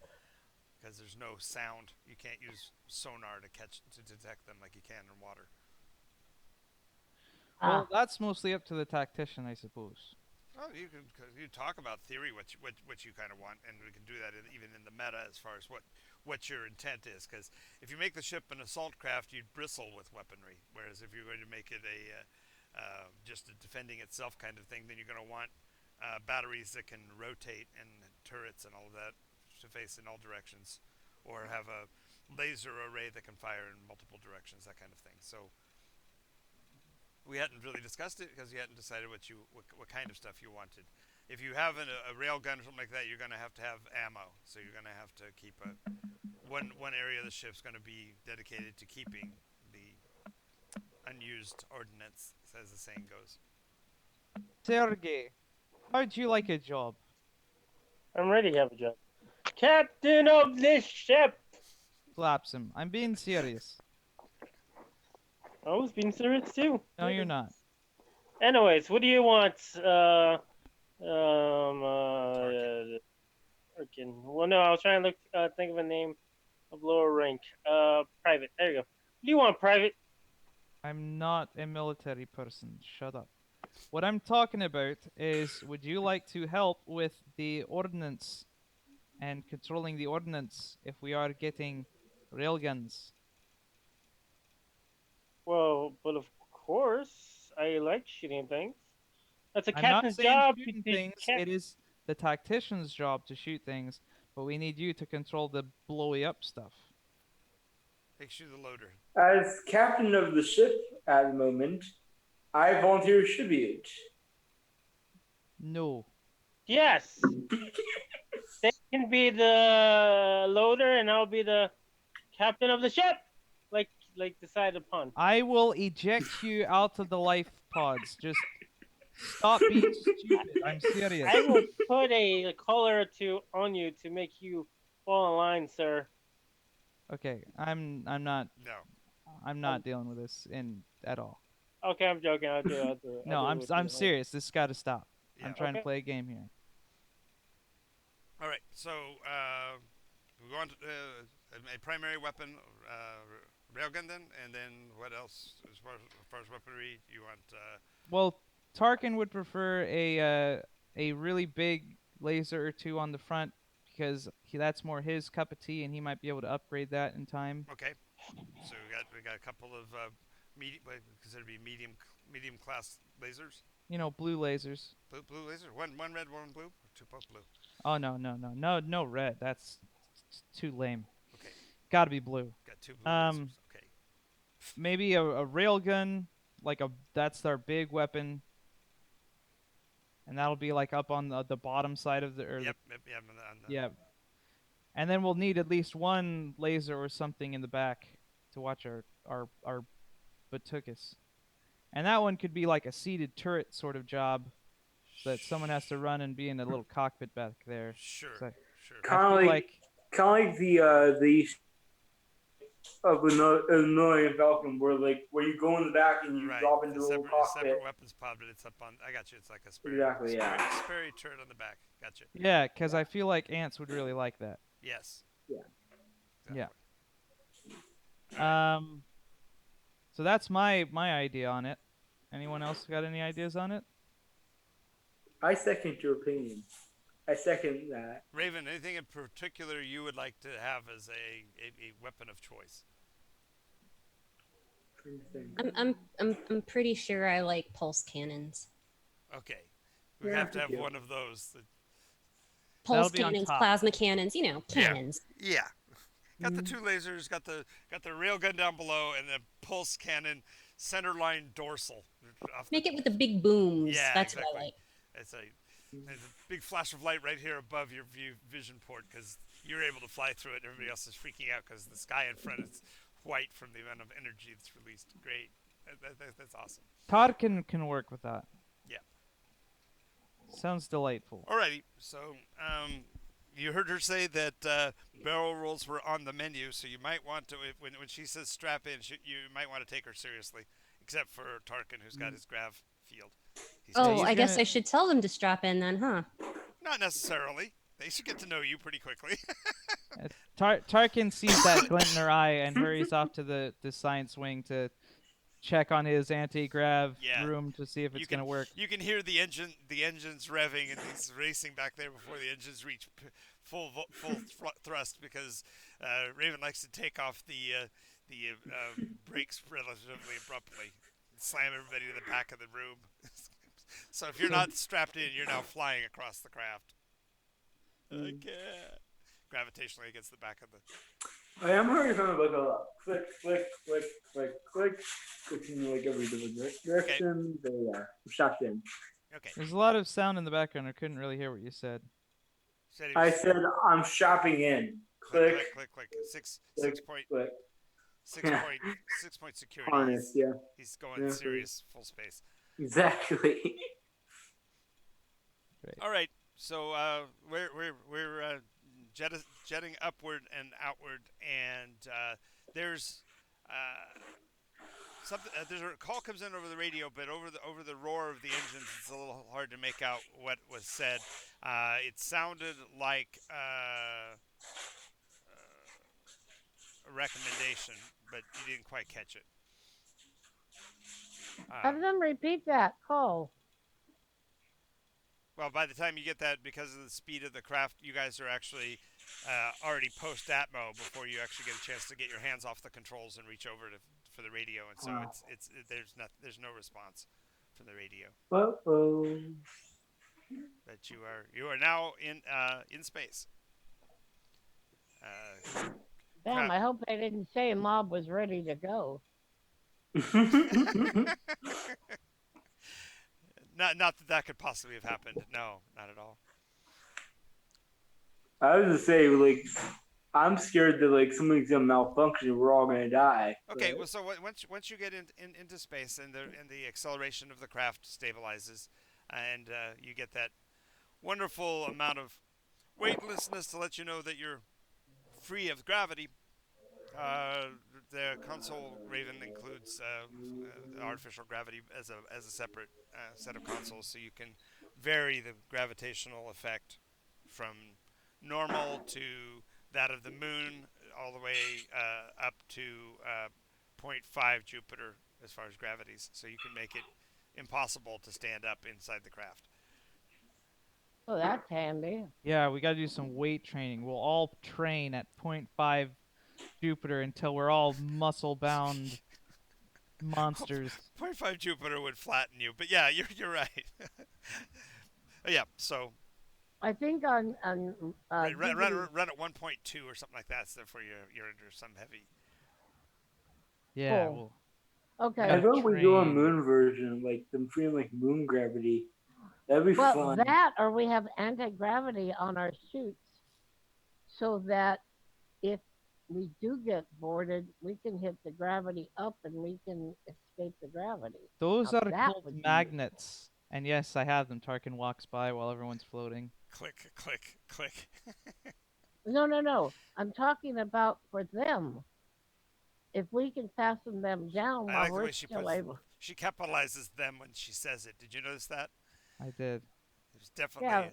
because there's no sound. You can't use sonar to detect them like you can in water. Well, that's mostly up to the tactician, I suppose. Oh, you talk about theory, what you kind of want, and we can do that even in the meta as far as what your intent is. Because if you make the ship an assault craft, you'd bristle with weaponry. Whereas if you're going to make it just a defending itself kind of thing, then you're going to want batteries that can rotate and turrets and all of that to face in all directions, or have a laser array that can fire in multiple directions, that kind of thing. So we hadn't really discussed it because you hadn't decided what kind of stuff you wanted. If you have a rail gun or something like that, you're going to have ammo. So you're going to have to keep one area of the ship's going to be dedicated to keeping the unused ordnance, as the saying goes. Sergey, how'd you like a job? I'm ready to have a job. Captain of this ship! Slaps him. I'm being serious. I was being serious too. No, you're not. Anyways, what do you want? Well, no, I was trying to think of a name of lower rank. Private. There you go. What do you want, Private? I'm not a military person. Shut up. What I'm talking about is, would you like to help with the ordnance and controlling the ordnance if we are getting railguns? Well, but of course, I like shooting things. That's a I'm not captain's saying job. shooting things. It is the tactician's job to shoot things, but we need you to control the blowy up stuff. Takes you the loader. As captain of the ship at the moment, I volunteer tribute. No. Yes. They can be the loader, and I'll be the captain of the ship. Like decided upon. I will eject you out of the life pods. Just Stop being stupid. I'm serious. I will put a color or two on you to make you fall in line, sir. Okay, I'm No. not dealing with this at all. Okay, I'm joking. I'll do it. I'll do it. No, I'm serious. This got to stop. Yeah. I'm trying to Okay. play a game here. All right. So we want a primary weapon, railgun, then, and then what else as far as weaponry you want? Well, Tarkin would prefer a really big laser or two on the front because that's more his cup of tea, and he might be able to upgrade that in time. Okay. So we got a couple of medium, consider to be medium class lasers. You know, blue lasers. Blue laser. One red, one blue, or two both blue. Oh no red. That's too lame. Okay. Got to be blue. Got two blue lasers. Okay. Maybe a railgun, that's our big weapon, and that'll be like up on the bottom side of the. Yep. Yeah. And then we'll need at least one laser or something in the back to watch our Batukus. And that one could be like a seated turret sort of job that someone has to run and be in a little cockpit back there. Sure. So Sure. Kind of like the of Illinois and Falcon, where you go in the back and you drop into a little cockpit. Separate weapons pod, but it's up on. I got you. It's like a Sperry turret on the back. Gotcha. Yeah, because I feel like ants would really like that. Yes. Yeah. Exactly. Yeah. So that's my idea on it. Anyone else got any ideas on it? I second your opinion. I second that. Raven, anything in particular you would like to have as a weapon of choice? I'm pretty sure I like pulse cannons. Okay. We have to have one of those. Pulse That'll be on cannons, top. plasma cannons, cannons. Yeah. Got the two lasers, got the railgun down below, and the pulse cannon centerline dorsal. Make it with the big booms. Yeah, That's exactly. what I like. There's a big flash of light right here above your vision port because you're able to fly through it, and everybody else is freaking out because the sky in front is white from the amount of energy that's released. Great. That's awesome. Todd can work with that. Yeah. Sounds delightful. Alrighty. So, you heard her say that barrel rolls were on the menu, so you might want to, when she says strap in, you might want to take her seriously, except for Tarkin, who's got his grav field. I guess I should tell them to strap in then, huh? Not necessarily. They should get to know you pretty quickly. Tarkin sees that glint in her eye and hurries off to the science wing to check on his anti-grav room to see if it's going to work. You can hear the engines revving, and he's racing back there before the engines reach full thrust because Raven likes to take off the brakes relatively abruptly and slam everybody to the back of the room. So if you're not strapped in, you're now flying across the craft. Gravitationally against the back of the... I am hearing kind of like a click, click, click, click, click, clicking like every different direction. There we are. I'm strapped in. Okay. There's a lot of sound in the background. I couldn't really hear what you said. I said I'm strapping in. Click, click, click. Six point security. Harness, yeah. He's going serious full space. Exactly. Great. All right. So we're jetting upward and outward, and there's something. There's a call comes in over the radio, but over the roar of the engines, it's a little hard to make out what was said. It sounded like a recommendation, but you didn't quite catch it. Have them repeat that call. Well, by the time you get that, because of the speed of the craft, you guys are actually already post-atmo before you actually get a chance to get your hands off the controls and reach over for the radio, and so there's no response from the radio. Uh-oh. But you are now in space. Damn, I hope they didn't say Mob was ready to go. Not that could possibly have happened. No, not at all. I was to say, I'm scared that something's gonna malfunction. We're all gonna die. Okay, but... well, so once you get into space and the acceleration of the craft stabilizes, and you get that wonderful amount of weightlessness to let you know that you're free of gravity. Uh, the console Raven includes artificial gravity as a separate set of consoles, so you can vary the gravitational effect from normal to that of the moon, all the way up to zero point 0.5 Jupiter as far as gravities. So you can make it impossible to stand up inside the craft. Oh, that's handy. Yeah, we got to do some weight training. We'll all train at 0.5 Jupiter until we're all muscle-bound monsters. 0.5 Jupiter would flatten you, but yeah, you're right. Yeah, so I think on DVD. run at 1.2 or something like that. So therefore, you're under some heavy. Yeah, Cool. well, we Okay. I gotta thought we do a train. moon version, like them feeling like moon gravity. That'd be Well, fun. that or we have anti-gravity on our suits so that if we do get boarded, we can hit the gravity up and we can escape the gravity. Those Now are that called would be magnets. And yes, I have them. Tarkin walks by while everyone's floating. Click, click, click. no. I'm talking about for them. If we can fasten them down I while like the we're way still able. she capitalizes them when she says it. Did you notice that? I did. It was Yeah, definitely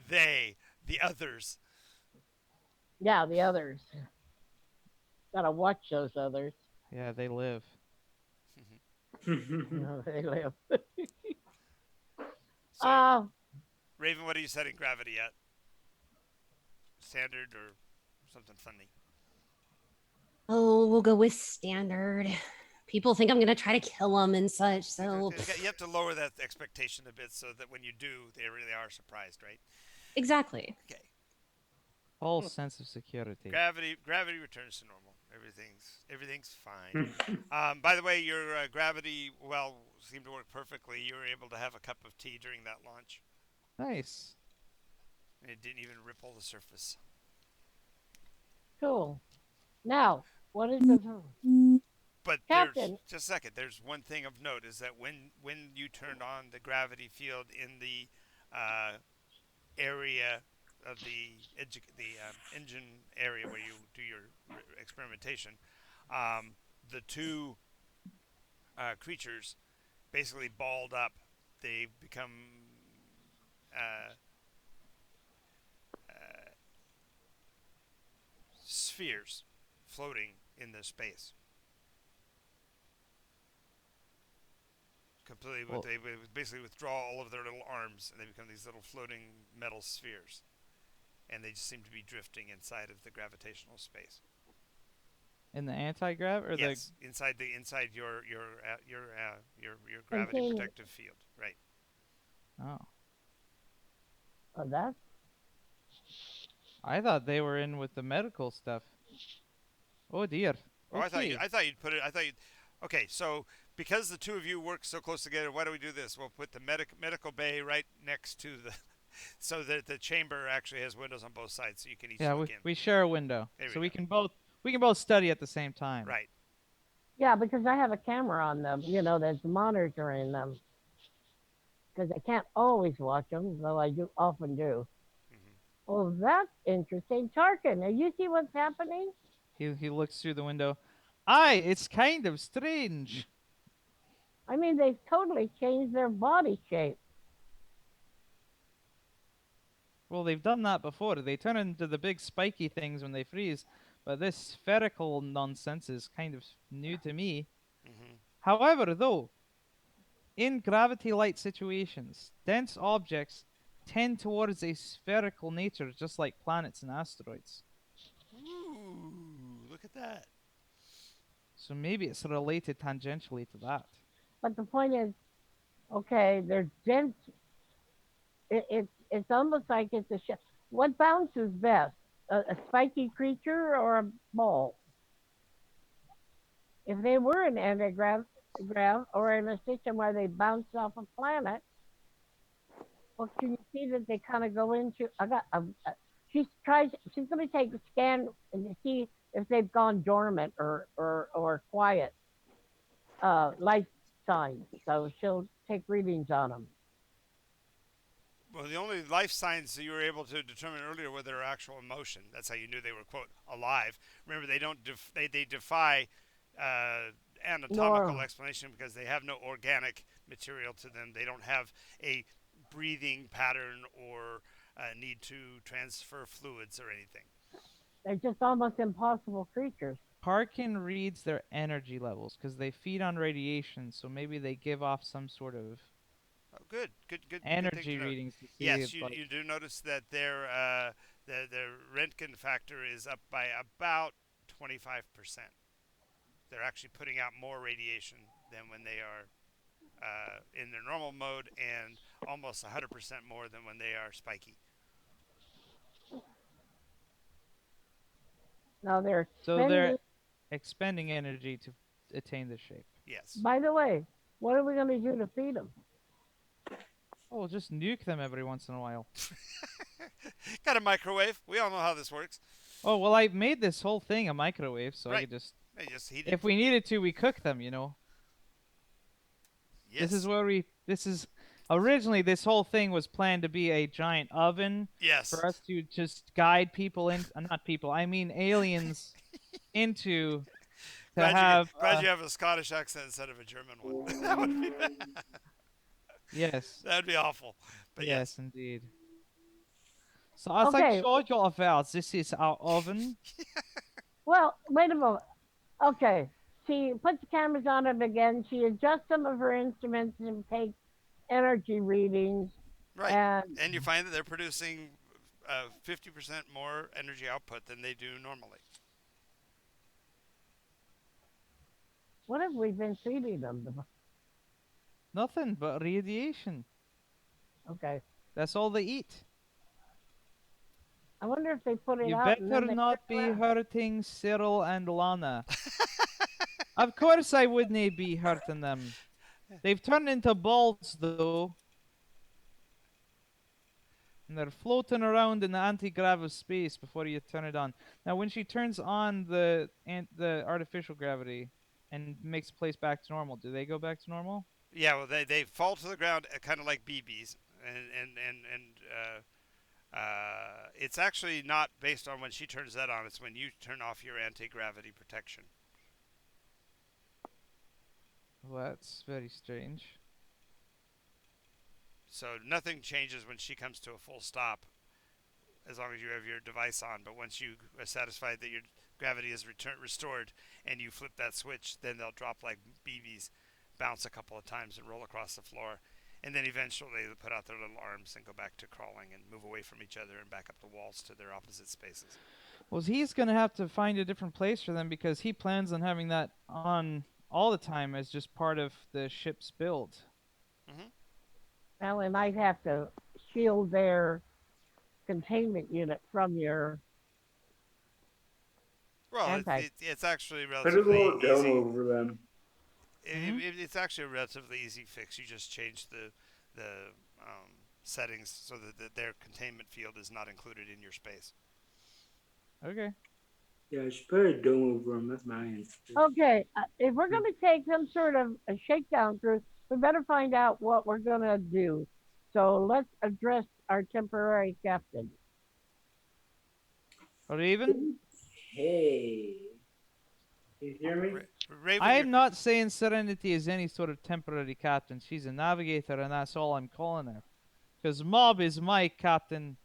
they, the others. yeah, the others. Gotta watch those others. Yeah, they live. They live. So, Uh, Raven, what are you setting gravity at? Standard or something funny? Oh, we'll go with standard. People think I'm gonna try to kill them and such, so You have to lower that expectation a bit so that when you do, they really are surprised, right? exactly. Okay. False sense of security. Gravity returns to normal. Everything's fine. By the way, your gravity well seemed to work perfectly. You were able to have a cup of tea during that launch, Nice. and it didn't even ripple the surface. cool. Now, what is the But there's captain? just a second. There's one thing of note is that when you turned on the gravity field in the uh, area of the engine area where you do your experimentation, the two creatures basically balled up. They become uh, uh, spheres floating in the space. Completely, Well, they basically withdraw all of their little arms, and they become these little floating metal spheres, and they just seem to be drifting inside of the gravitational space. in the anti-grav or Yes, inside your gravity Contain. protective field, right? the Oh. Oh, that's I thought they were in with the medical stuff. Oh dear. Oh, Okay. I thought you'd put it. I thought you'd. Okay, so because the two of you work so close together, why do we do this? We'll put the medical bay right next to the, so that the chamber actually has windows on both sides, so you can each Yeah, look we, in. we share a window. There So we we can both study at the same time. Right. yeah, because I have a camera on them. That's monitoring them because I can't always watch them, though I do often do. Hmm. Oh, that's interesting, Tarkin. Now you see what's happening? He looks through the window. Aye, it's kind of strange. I mean, they've totally changed their body shape. Well, they've done that before. They turn into the big spiky things when they freeze, but this spherical nonsense is kind of new to me. Hmm. However, though, in gravity light situations, dense objects tend towards a spherical nature, just like planets and asteroids. Ooh, look at that. So maybe it's related tangentially to that. But the point is, okay, they're dense. It's almost like it's a shell. What bounces best, a spiky creature or a ball? If they were in antigrav or in a system where they bounce off a planet, well, can you see that they kind of go into? She's going to take a scan and see if they've gone dormant or quiet, life signs. So she'll take readings on them. Well, the only life signs that you were able to determine earlier were their actual emotion. That's how you knew they were quote alive. Remember, they don't they defy uh, anatomical Nor explanation because they have no organic material to them. They don't have a breathing pattern or need to transfer fluids or anything. they're just almost impossible creatures. Parkin reads their energy levels because they feed on radiation, so maybe they give off some sort of Oh, good thing to energy note. readings to see Yes, if, like, you do notice that their Röntgen factor is up by about 25%. They're actually putting out more radiation than when they are in their normal mode, and almost 100% more than when they are spiky. Now they're so they're expending. expending energy to attain the shape. Yes. By the way, what are we going to do to feed them? Oh, we'll just nuke them every once in a while. Got a microwave. We all know how this works. Oh, well, I made this whole thing a microwave, so I Right. could just, They just heat it. if we needed to, we cook them, you know. Yes. This is where this is, originally this whole thing was planned to be a giant oven Yes. for us to just guide people in, not people, I mean aliens into to have, glad you have a Scottish accent instead of a German one. That would be yes, that would be awful. But yes, yes. indeed. So as I Okay. showed you about, this is our oven. Well, wait a moment. Okay. She puts the cameras on them again. She adjusts some of her instruments and takes energy readings. Right. And You find that they're producing 50% more energy output than they do normally. what have we been feeding them? Nothing but radiation. Okay. That's all they eat. I wonder if they put it You out and then better they not trickle be out. hurting Cyril and Lana. Of course I wouldn't be hurting them. They've turned into balls, though. And they're floating around in the anti-grav of space before you turn it on. Now, when she turns on the artificial gravity and makes the place back to normal, do they go back to normal? Yeah, well, they fall to the ground kind of like BBs, it's actually not based on when she turns that on. It's when you turn off your anti-gravity protection. Well, that's very strange. So nothing changes when she comes to a full stop, as long as you have your device on. But once you are satisfied that your gravity is restored, and you flip that switch, then they'll drop like BBs, bounce a couple of times, and roll across the floor. And then eventually they put out their little arms and go back to crawling and move away from each other and back up the walls to their opposite spaces. Well, he's going to have to find a different place for them because he plans on having that on all the time as just part of the ship's build. Mm-hmm. Well, we might have to shield their containment unit from your. Well, it's actually Put a relatively little dome easy. over them. It's actually a relatively easy fix. You just change the settings so that their containment field is not included in your space. Okay. Yeah, I should put a dome over them. That's my answer. Okay, if we're going to take some sort of a shakedown cruise, we better find out what we're going to do. So let's address our temporary captain. Raven? Hey. Can you hear me? Raven, I'm not saying Serenity is any sort of temporary captain. She's a navigator, and that's all I'm calling her. Because Mob is my captain.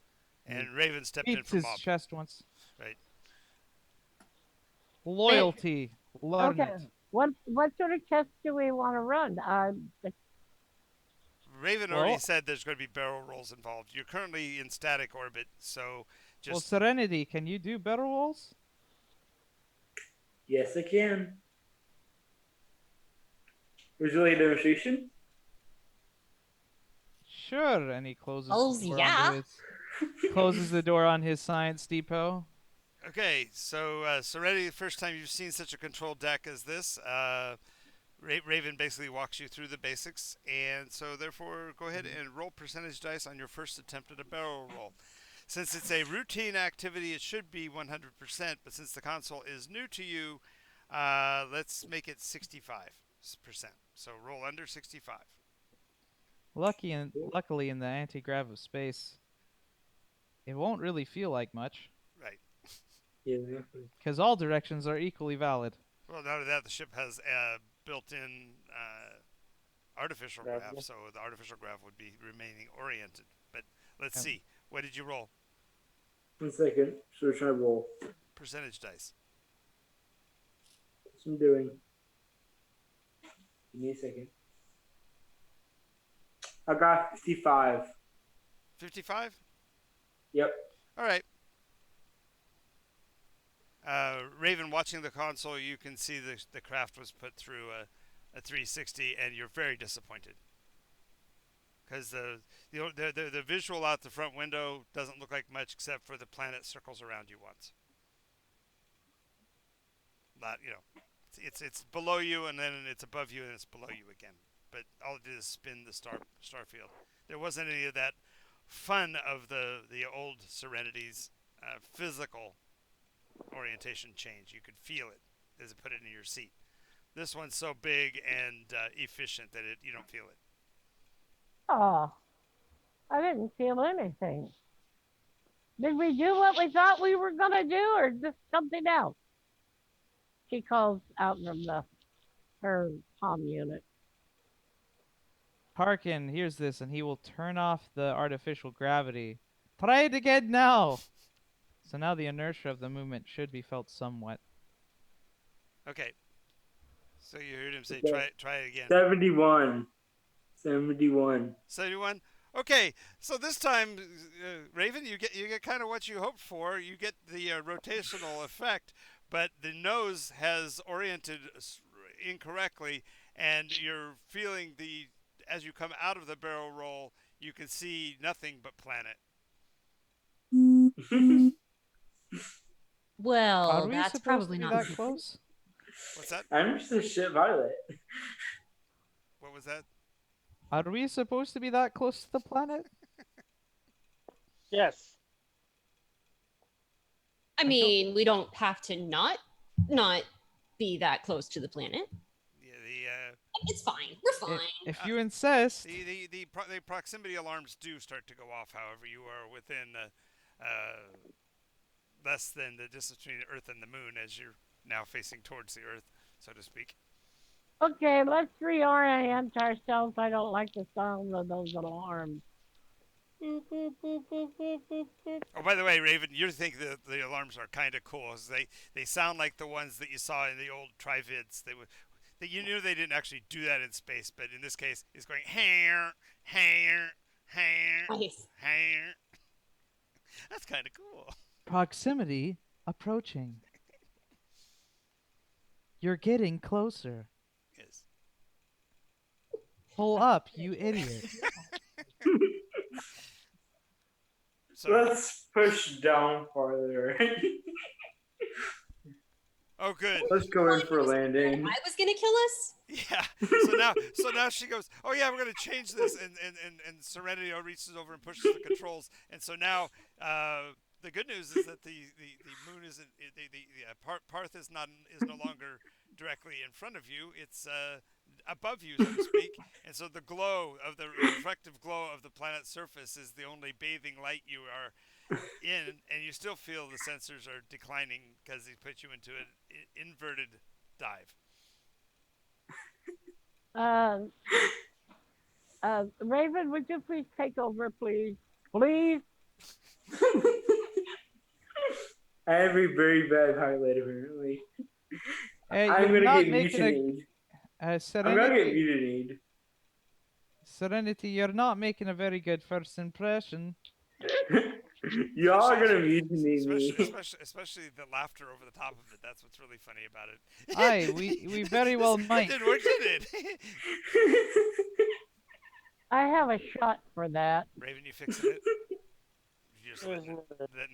and Raven stepped in Beats for his Mob. chest once. Right. Loyalty. Learn Okay, it. what sort of test do we want to run? Raven already said there's going to be barrel rolls involved. You're currently in static orbit, so just. Well, Serenity, can you do barrel rolls? Yes, I can. Would you like a demonstration? Sure. And he closes Hells the door yeah. onto his, closes the door on his science depot. Okay, so Serenity, the first time you've seen such a control deck as this, Raven basically walks you through the basics, and so therefore go ahead and roll percentage dice on your first attempt at a barrel roll. Since it's a routine activity, it should be 100%, but since the console is new to you, let's make it 65%. So roll under 65. Luckily, in the anti-grav of space, it won't really feel like much, Right. Yeah. because all directions are equally valid. Well, not only that, the ship has built-in artificial Gravity. grav, so the artificial grav would be remaining oriented. But let's Yep. see. What did you roll? 1 second. So try to roll. Percentage dice. What's I'm doing? Give me a second. I got 55. 55? Yep. All right. Raven, watching the console, you can see the craft was put through a 360, and you're very disappointed. Because the visual out the front window doesn't look like much except for the planet circles around you once. Not, it's below you, and then it's above you, and it's below you again. But all it did is spin the star field. There wasn't any of that fun of the old Serenity's physical orientation change. You could feel it as it put it in your seat. This one's so big and efficient that you don't feel it. Oh, I didn't feel anything. Did we do what we thought we were going to do, or just something else? She calls out from her comm unit. Tarkin hears this, and he will turn off the artificial gravity. Try it again now! So now the inertia of the movement should be felt somewhat. Okay. So you heard him say, Okay. try it again. 71. 71. 71. Okay, so this time, Raven, you get kind of what you hoped for. You get the rotational effect, but the nose has oriented incorrectly, and you're feeling as you come out of the barrel roll, you can see nothing but planet. Well, Are we that's supposed probably to be not that close? What's that? I'm just a shit pilot. What was that? Are we supposed to be that close to the planet? Yes. I mean, we don't have to not be that close to the planet. Yeah, It's fine. We're fine. If you insist. the proximity alarms do start to go off. However, you are within less than the distance between the Earth and the Moon as you're now facing towards the Earth, so to speak. Okay, let's reorient ourselves. I don't like the sound of those alarms. Boop, boop, boop, boop, boop, boop, boop. Oh, by the way, Raven, you think the alarms are kind of cool. They sound like the ones that you saw in the old Trivids. You knew they didn't actually do that in space, but in this case, it's going hair, hair, hair, Nice. hair. That's kind of cool. Proximity approaching. You're getting closer. Yes. Pull up, you idiot. So, Let's push down farther. oh, good. Let's go in for a landing. I was gonna kill us. Yeah. So now she goes, oh yeah, we're gonna change this, and Serenity reaches over and pushes the controls, and so now the good news is that the moon isn't Parth is no longer directly in front of you. It's above you, so to speak, and so the reflective glow of the planet's surface is the only bathing light you are in, and you still feel the sensors are declining because he put you into an inverted dive. Raven, would you please take over, please? Please? I have a very bad highlight, apparently. I'm you're gonna not get making mutinied. I'm gonna get Serenity, mutinied. Serenity, you're not making a very good first impression. Y'all are gonna mutiny me. Especially the laughter over the top of it. That's what's really funny about it. Aye, we very well might. It didn't work, did it? I have a shot for that. Raven, you fixing it? You're just letting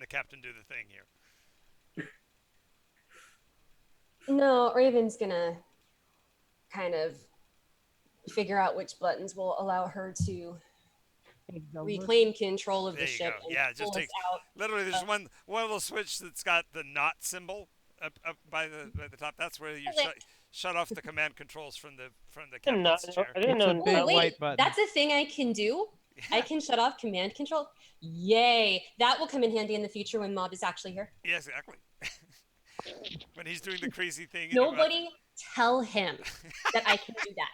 the captain do the thing here. No, Raven's gonna kind of figure out which buttons will allow her to Take over. reclaim control of There the you ship go. and Yeah, just pull us take. out. Literally, there's one little switch that's got the not symbol up by the top. That's where you Okay. shut off the command controls from the didn't know- captain's chair. I didn't It's a know. big Oh, wait, white button. that's a thing I can do. I can shut off command control. Yay. That will come in handy in the future when Mob is actually here. Yes, exactly. When he's doing the crazy thing. and you're about Nobody tell him that I can do that.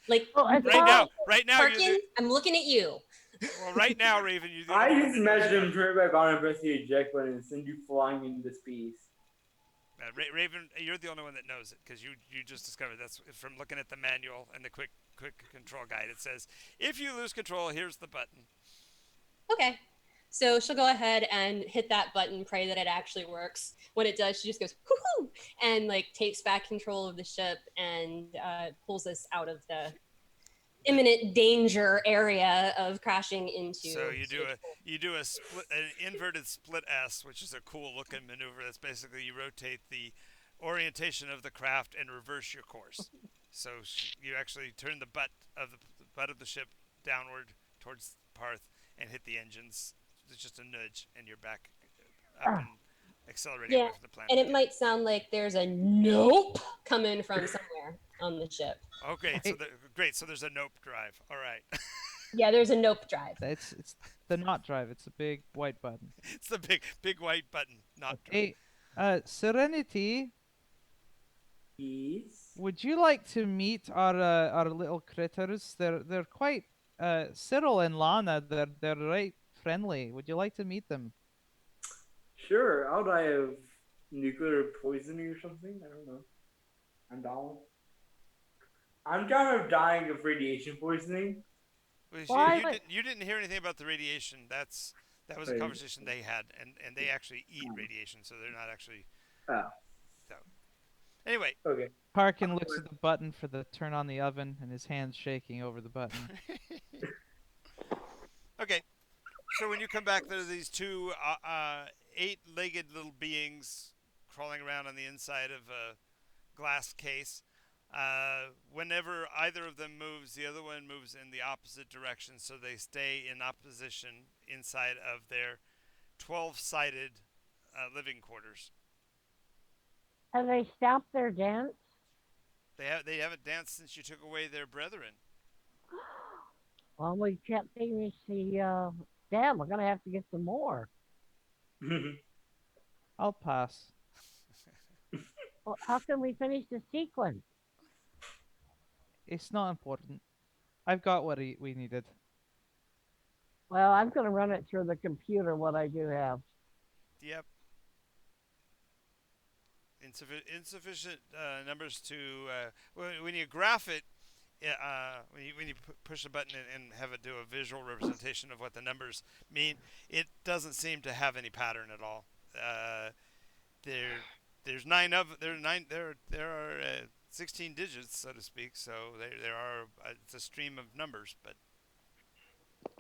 Like, Well, as to- far right now, you're Parkin, I'm looking at you. well, right now, Raven, you're the I only one just that knows imagine about him turn it back on and press the eject button and send you flying into space. Raven, you're the only one that knows it because you just discovered that's from looking at the manual and the quick control guide. It says if you lose control, here's the button. Okay. So she'll go ahead and hit that button, pray that it actually works. When it does, she just goes, whoo-hoo, and like takes back control of the ship and pulls us out of the imminent danger area of crashing into. So you do stage a split, an inverted split S, which is a cool looking maneuver. That's basically you rotate the orientation of the craft and reverse your course. So you actually turn the butt of the ship downward towards Parth and hit the engines. It's just a nudge, and you're back up and accelerating Yeah, away from the planet. and it might sound like there's a nope coming from somewhere on the ship. Okay, so great. So there's a nope drive. All right. Yeah, there's a nope drive. It's the not drive. It's a big white button. It's the big white button, not drive. Hey, Serenity, Yes. would you like to meet our little critters? They're quite Cyril and Lana. They're right friendly. Would you like to meet them? Sure, I'll die of nuclear poisoning or something. I don't know. I'm down. I'm kind of dying of radiation poisoning. Well, you didn't hear anything about the radiation. That was a Right. conversation they had, and they actually eat radiation, so they're not actually. Oh. So, anyway, Okay. Parkin looks at the button for the turn on the oven, and his hand's shaking over the button. okay. So when you come back, there are these two 8-legged little beings crawling around on the inside of a glass case. Whenever either of them moves, the other one moves in the opposite direction, so they stay in opposition inside of their 12-sided living quarters. have they stopped their dance? They haven't danced since you took away their brethren. Well, we can't finish the dam. We're gonna have to get some more. I'll pass. Well, how can we finish the sequence? It's not important. I've got what we needed. Well, I'm gonna run it through the computer. What I do have. Yep. Insufficient numbers to when you graph it. When you push a button and have it do a visual representation of what the numbers mean, it doesn't seem to have any pattern at all. There's there are 16 digits, so to speak. So there are it's a stream of numbers, but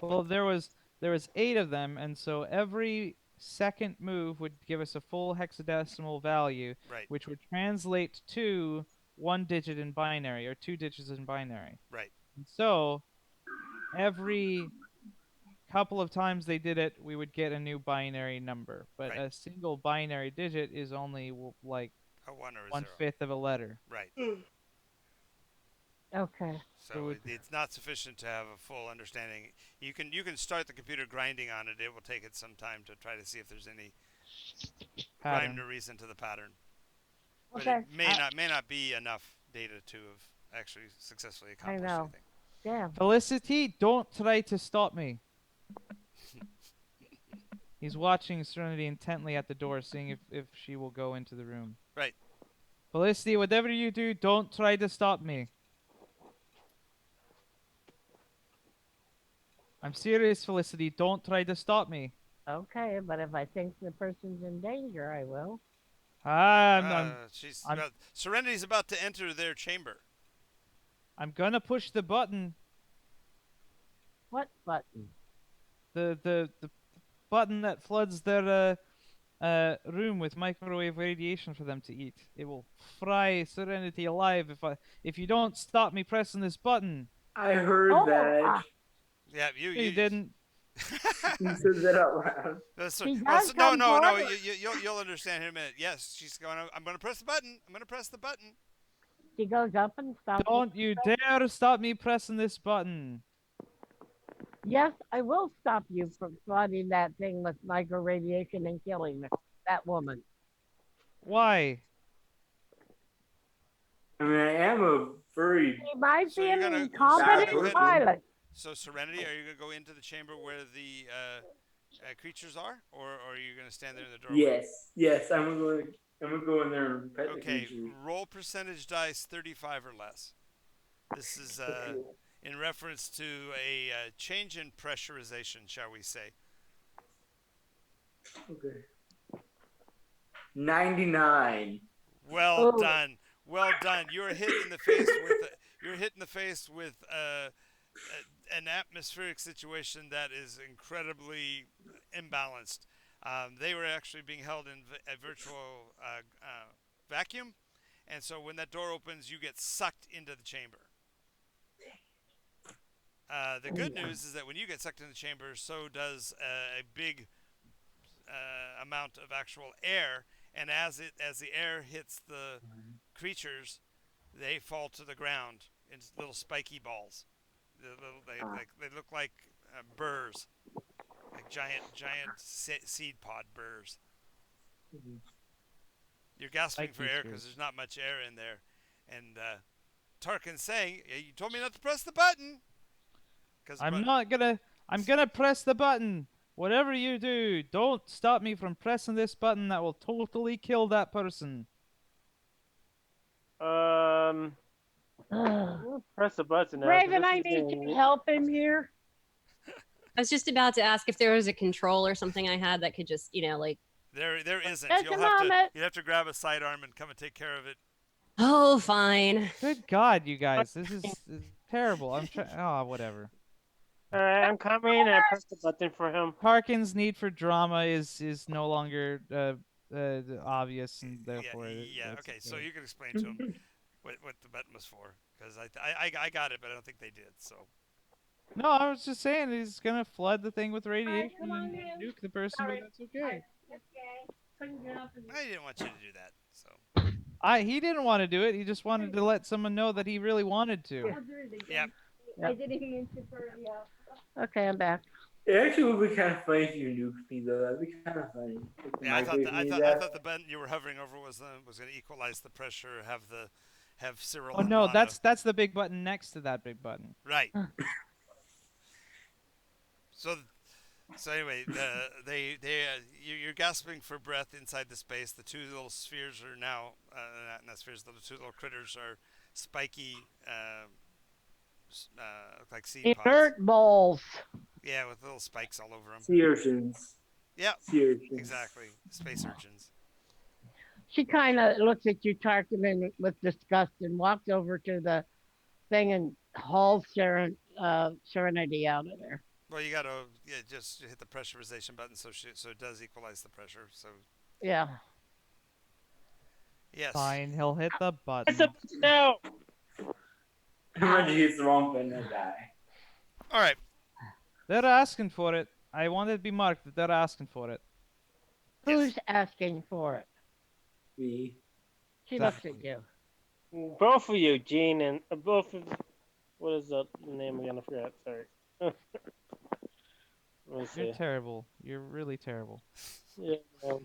Well, there was 8 of them, and so every second move would give us a full hexadecimal value, right, which would translate to 1 digit in binary or 2 digits in binary. right. And so every couple of times they did it, we would get a new binary number. But Right. a single binary digit is only like A 1 or a 0. 1/5 of a letter. Right. Okay. So it's not sufficient to have a full understanding. You can start the computer grinding on it. It will take it some time to try to see if there's any rhyme Pattern. or reason to the pattern. But Okay. it may not be enough data to have actually successfully accomplished know. anything. Damn. Felicity, don't try to stop me. He's watching Serenity intently at the door, seeing if she will go into the room. Right. Felicity, whatever you do, don't try to stop me. I'm serious, Felicity. Don't try to stop me. Okay, but if I think the person's in danger, I will. Serenity's about to enter their chamber. I'm gonna push the button. What button? The button that floods their room with microwave radiation for them to eat. It will fry Serenity alive if you don't stop me pressing this button. I heard Oh, that. Yeah, You didn't. You said that out loud. She does come no. forward. You'll understand here in a minute. Yes, she's going. I'm going to press the button. I'm going to press the button. She goes up and stops. Don't you dare stop me pressing this button. Yes, I will stop you from flooding that thing with micro radiation and killing that woman. Why? I mean, I am a very She might So be you're an gonna incompetent go ahead. pilot. So Serenity, are you gonna go into the chamber where the creatures are, or are you gonna stand there in the doorway? yes. I'm gonna go in there and pet the Okay, creature. roll percentage dice 35 or less. This is Okay. in reference to a change in pressurization, shall we say. Okay. 99. Well Oh. done. Well done. You're hit in the face with an atmospheric situation that is incredibly imbalanced. They were actually being held in a virtual vacuum, and so when that door opens, you get sucked into the chamber. The good news is that when you get sucked into the chamber, so does a big amount of actual air, and as the air hits the creatures, they fall to the ground in little spiky balls. They look like burrs, like giant seed pod burrs. You're gasping for air because there's not much air in there, and Tarkin's saying, "You told me not to press the button." I'm gonna press the button. Whatever you do, don't stop me from pressing this button. That will totally kill that person. Press the button now. 'cause Raven, this I is need getting- your help in here. I was just about to ask if there was a control or something I had that could just, like. There isn't. Just a moment. You'd have to grab a sidearm and come and take care of it. Oh, fine. Good God, you guys, this is terrible. I'm trying. Oh, whatever. All right, I'm coming and I press the button for him. Tarkin's need for drama is no longer obvious, and therefore. Okay. So you can explain to him what the button was for, because I got it, but I don't think they did. So. No, I was just saying he's gonna flood the thing with radiation come on and in. nuke the person, Sorry. but that's okay. I didn't want you to do that. So. He didn't want to do it. He just wanted to let someone know that he really wanted to. Yep. I didn't mean to burn you. Okay, I'm back. It actually would be kind of funny if you nuked me, though. That'd be kind of funny. If the Yeah, I microwave thought the button you were hovering over was going to equalize the pressure. Have Cyril. Oh and no, Lana. that's the big button next to that big button. Right. So anyway, you're gasping for breath inside the space. The two little spheres are now not spheres. The two little critters are spiky, like seed pods. Inert balls. Yeah, with little spikes all over them. Sea urchins. Yeah, Sea urchins. exactly. Space urchins. She kind of looks at you, Tarkin, with disgust and walks over to the thing and hauls Serenity out of there. Well, you gotta just hit the pressurization button so it does equalize the pressure. So Yeah. yes. Fine, he'll hit the Press button. the button now. Imagine he hits the wrong button and die. All right. They're asking for it. I want it to be marked that they're asking for it. Who's asking for it? Me. She looks at you. Both of you, Gene, and both of. What is the name again? I forgot. Sorry. Let me You're see. terrible. You're really terrible. Yeah. All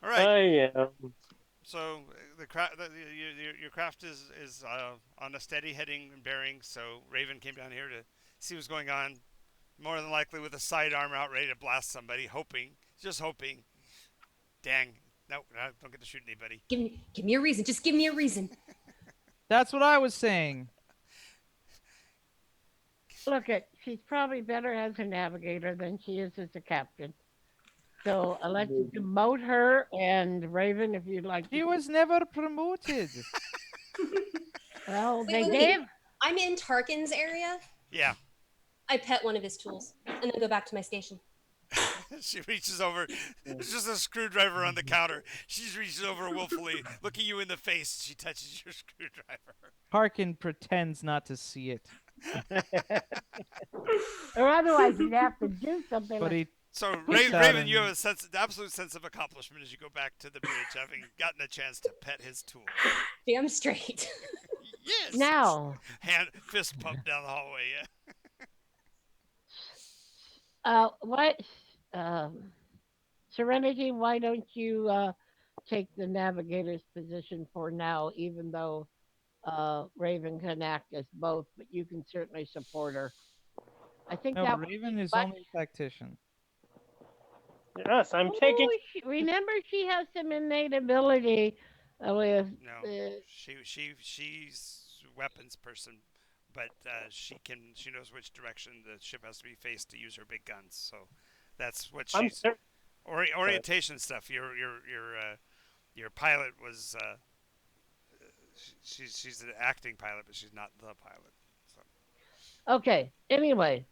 right. I am. So your craft is on a steady heading and bearing. So Raven came down here to see what's going on. More than likely with a sidearm out ready to blast somebody, just hoping. Dang. No, don't get to shoot anybody. Give me a reason. Just give me a reason. That's what I was saying. Look she's probably better as a navigator than she is as a captain. So I'll let you demote her, and Raven, if you'd like. She was never promoted. Well, Wait. gave. I'm in Tarkin's area. Yeah. I pet one of his tools and then go back to my station. She reaches over. There's just a screwdriver on the counter. She reaches over willfully, looking you in the face. She touches your screwdriver. Harkin pretends not to see it. Or otherwise, you'd have to do something. But like, So Puts out Raven, you have an a sense, absolute sense of accomplishment as you go back to the bridge, having gotten a chance to pet his tool. Damn straight. Yes. Now, Hand fist pump down the hallway. Yeah. what, um, Serenity? Why don't you take the navigator's position for now, even though Raven can act as both, but you can certainly support her. I think no. that would be Raven is much. only a tactician. Yes, I'm taking. Oh, remember she has some innate ability with. No, Uh, she's a weapons person, but she knows which direction the ship has to be faced to use her big guns. So that's what I'm she's cer- Sorry. orientation stuff. Your pilot was she's an acting pilot, but she's not the pilot. So okay. Anyway,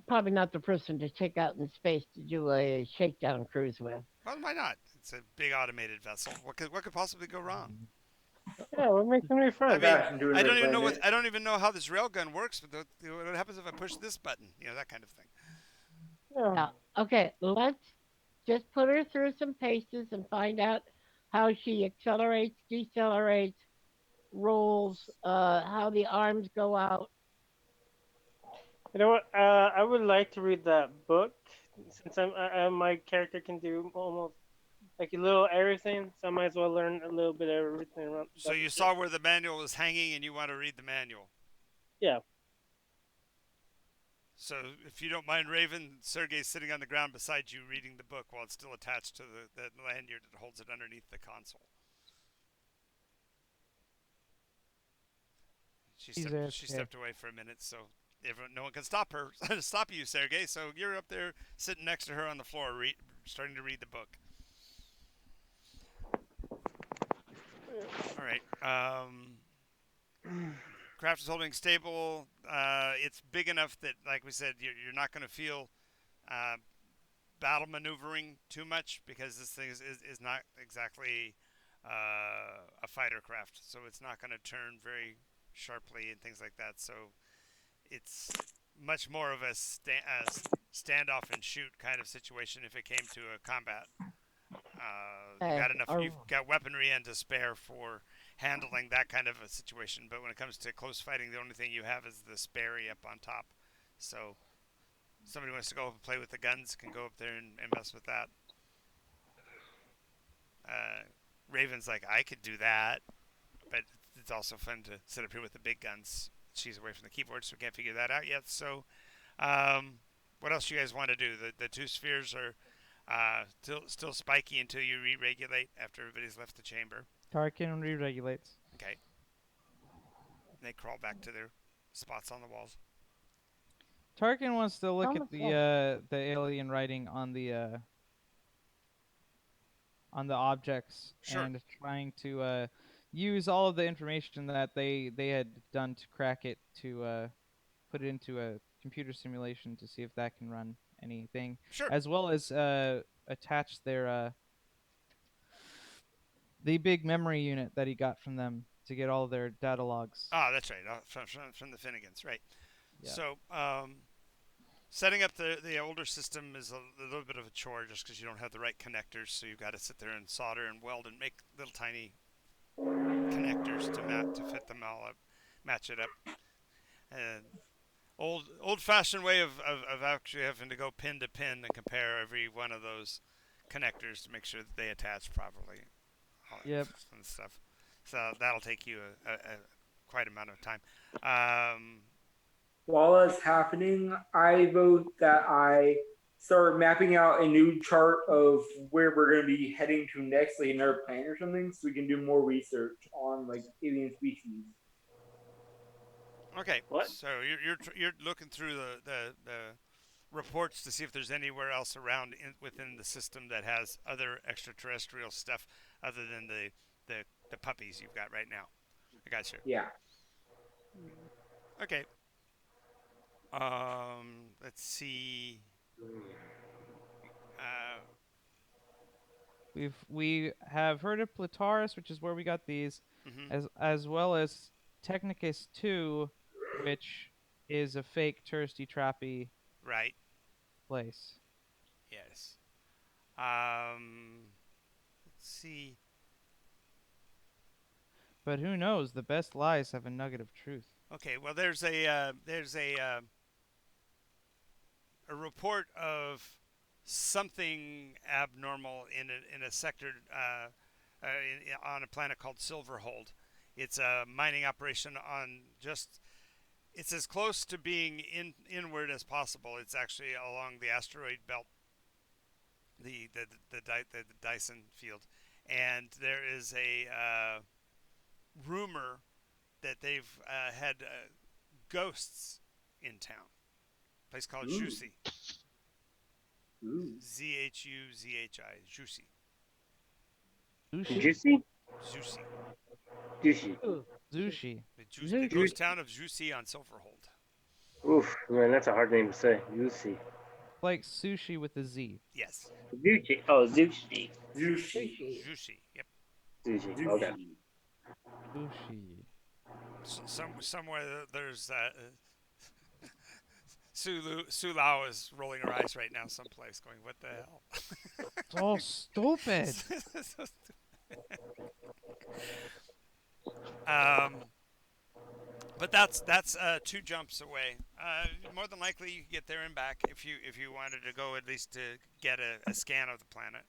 probably not the person to take out in space to do a shakedown cruise with. well, why not? It's a big automated vessel. What could possibly go wrong? Yeah, we're making new I friends. mean, Crash into I another don't even know planet. I don't even know how this railgun works. But what happens if I push this button? That kind of thing. Yeah. Yeah. Okay. Let's just put her through some paces and find out how she accelerates, decelerates, rolls, how the arms go out. You know what? I would like to read that book since my character can do almost like a little everything. So I might as well learn a little bit of everything around So about the you ship. saw where the manual was hanging, and you want to read the manual. Yeah. So if you don't mind, Raven, Sergey's sitting on the ground beside you, reading the book while it's still attached to the lanyard that holds it underneath the console. She He's stepped. She AFK. stepped away for a minute, so no one can stop her. Stop you, Sergey. So you're up there sitting next to her on the floor, starting to read the book. All right. Craft is holding stable. It's big enough that, like we said, you're not going to feel uh, battle maneuvering too much because this thing is not exactly a fighter craft, so it's not going to turn very sharply and things like that. So it's much more of a standoff and shoot kind of situation if it came to a combat. You Okay. got enough. Or, You've got weaponry and to spare for handling that kind of a situation. But when it comes to close fighting, the only thing you have is the Sperry up on top. So somebody wants to go and play with the guns can go up there and mess with that. Uh, Raven's like, I could do that, but it's also fun to sit up here with the big guns. She's away from the keyboard, so we can't figure that out yet. So, what else do you guys want to do? The two spheres are still spiky until you re-regulate after everybody's left the chamber. Tarkin re-regulates. Okay. And they crawl back to their spots on the walls. Tarkin wants to look at almost like- the alien writing on the objects Sure. and trying to use all of the information that they had done to crack it to put it into a computer simulation to see if that can run anything, Sure. as well as attach their the big memory unit that he got from them to get all their data logs. Ah, that's right. From the Finnegans, right. Yeah. So, setting up the older system is a little bit of a chore just because you don't have the right connectors. So you've got to sit there and solder and weld and make little tiny connectors to fit them all up, match it up. And old-fashioned way of actually having to go pin to pin and compare every one of those connectors to make sure that they attach properly. Yep. And stuff. So that'll take you a quite amount of time. While that's happening, I vote that I start mapping out a new chart of where we're going to be heading to next, like another planet or something, so we can do more research on like alien species. Okay. What? So you're looking through the reports to see if there's anywhere else around within the system that has other extraterrestrial stuff other than the puppies you've got right now. I got you. Yeah. Okay. Let's see. We have heard of Plataris, which is where we got these, Mhm. as well as Technicus 2, which is a fake touristy trappy Right. place. Yes. Let's see. But who knows? The best lies have a nugget of truth. Okay. Well, there's a report of something abnormal in a sector on a planet called Silverhold. It's a mining operation on just. It's as close to being inward as possible. It's actually along the asteroid belt, the Dyson field, and there is a rumor that they've had ghosts in town. A place called Ooh. Juicy. Ooh. Zhuzi. Juicy. Sushi? Juicy? Juicy. Juicy. Ooh, Sushi. The Zushi. ghost town of Juicy on Silverhold. Oof, man, that's a hard name to say. Juicy. Like sushi with a Z. Yes. Zushi. Oh, Zushi. Sushi. Sushi. Juicy. Yep. Zushi. Okay. Sushi. Sushi. Somewhere there's Su Lao is rolling her eyes right now someplace, going, "What the hell?" So stupid. um, but that's 2 jumps away. More than likely, you can get there and back if you wanted to go at least to get a scan of the planet.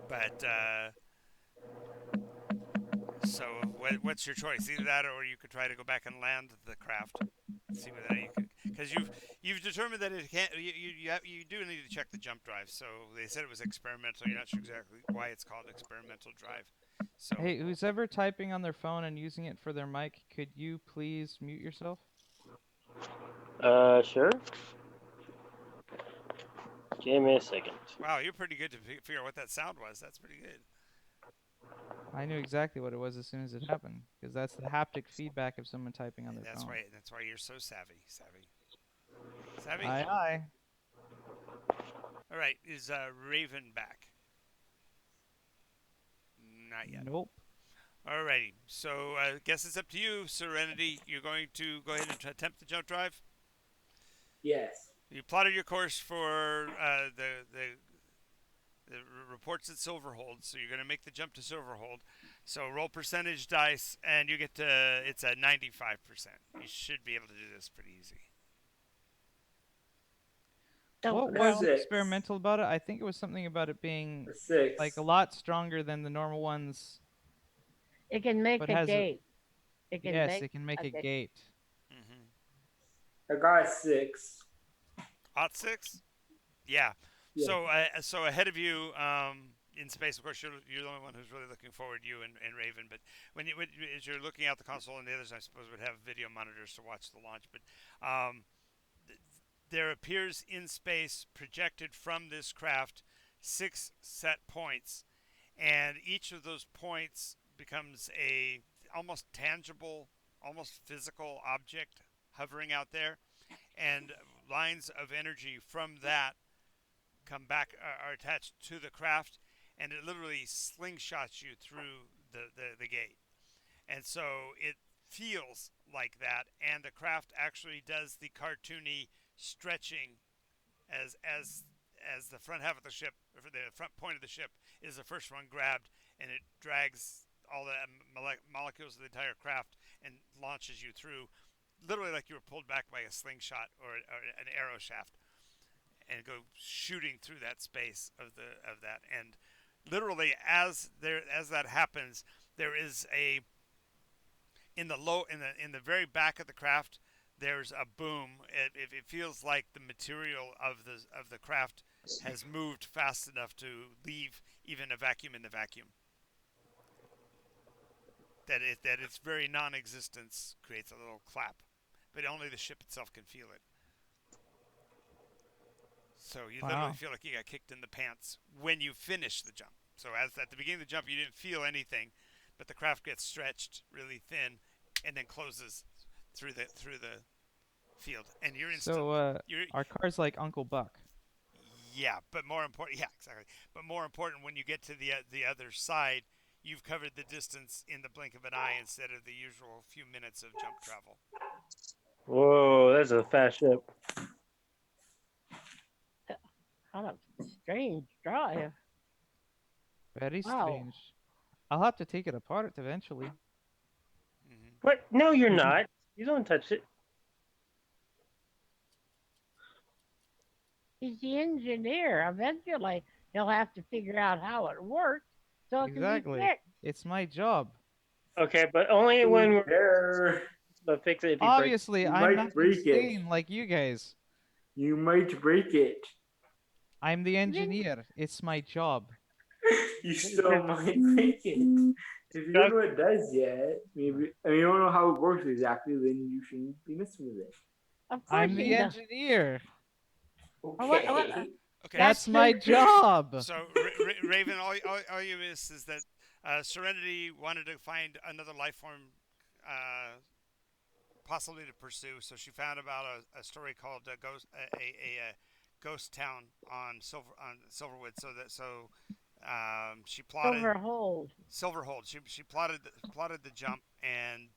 But so what's your choice? Either that, or you could try to go back and land the craft. See whether you could, because you've determined that it can't. You do need to check the jump drive. So they said it was experimental. You're not sure exactly why it's called experimental drive. So Hey, who's ever typing on their phone and using it for their mic, could you please mute yourself? Sure. Give me a second. wow, you're pretty good to figure out what that sound was. That's pretty good. I knew exactly what it was as soon as it happened, because that's the haptic feedback of someone typing on their That's phone. why. That's why you're so savvy. Savvy. Aye, aye. All right. Is Raven back? Not yet. Nope. Alrighty. So I guess it's up to you, Serenity. You're going to go ahead and attempt the jump drive. Yes. You plotted your course for the reports at Silverhold, so you're going to make the jump to Silverhold. So roll percentage dice, and you get to it's a 95%. You should be able to do this pretty easy. What Don't was grow. Six. experimental about it? I think it was something about it being A 6. like a lot stronger than the normal ones. It can make But a has a- gate. It can Yes, make it can make a gate. gate. Mm-hmm. I got a 6. Hot 6? Yeah. Yeah. So ahead of you in space, of course, you're the only one who's really looking forward, you and Raven. But as you're looking out the console, and the others, I suppose, would have video monitors to watch the launch. But there appears in space, projected from this craft, 6 set points, and each of those points becomes a almost tangible, almost physical object hovering out there, and lines of energy from that come back are attached to the craft, and it literally slingshots you through the gate. And so it feels like that, and the craft actually does the cartoony stretching as the front half of the ship, or the front point of the ship, is the first one grabbed, and it drags all the molecules of the entire craft and launches you through, literally like you were pulled back by a slingshot or an arrow shaft, and go shooting through that space of that. And literally, as that happens, there is a in the very back of the craft. There's a boom. It feels like the material of the craft has moved fast enough to leave even a vacuum in the vacuum. That its very non-existence creates a little clap, but only the ship itself can feel it. So you literally feel like you got kicked in the pants when you finish the jump. So as at the beginning of the jump, you didn't feel anything, but the craft gets stretched really thin, and then closes through the field, and you're So our car's like Uncle Buck. yeah, but more important, yeah, exactly. But more important, when you get to the other side, you've covered the distance in the blink of an eye instead of the usual few minutes of jump travel. Whoa, that's a fast ship. kind of strange drive. Very Wow. strange. I'll have to take it apart eventually. Hmm. What? No, you're not. You don't touch it. He's the engineer. Eventually, he'll have to figure out how it works so it can be Exactly. fixed. It's my job. Okay, but only when we're There, to fix it if he breaks. Obviously, you I'm not might break it. insane like you guys. You might break it. I'm the You didn't. engineer. It's my job. You still might break it. If you don't know what it does yet, maybe I mean, you don't know how it works exactly, then you shouldn't be messing with it. Of course I'm he the does. engineer. Okay. Okay. That's That's my the job. So, Raven, all you miss is that Serenity wanted to find another life form, uh, possibly to pursue. So she found about a story called Ghost Town on Silverwood. She plotted silver hold. Silverhold. She plotted the jump and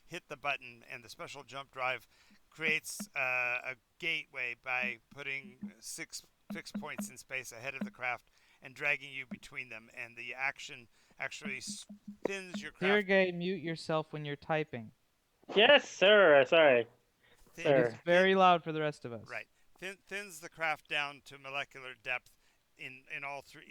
hit the button, and the special jump drive creates a gateway by putting six fixed points in space ahead of the craft and dragging you between them. And the action actually spins your craft. Sergey, mute yourself when you're typing. Yes, sir. Sorry, It is sir. very loud for the rest of us. Right. Thins the craft down to molecular depth in all three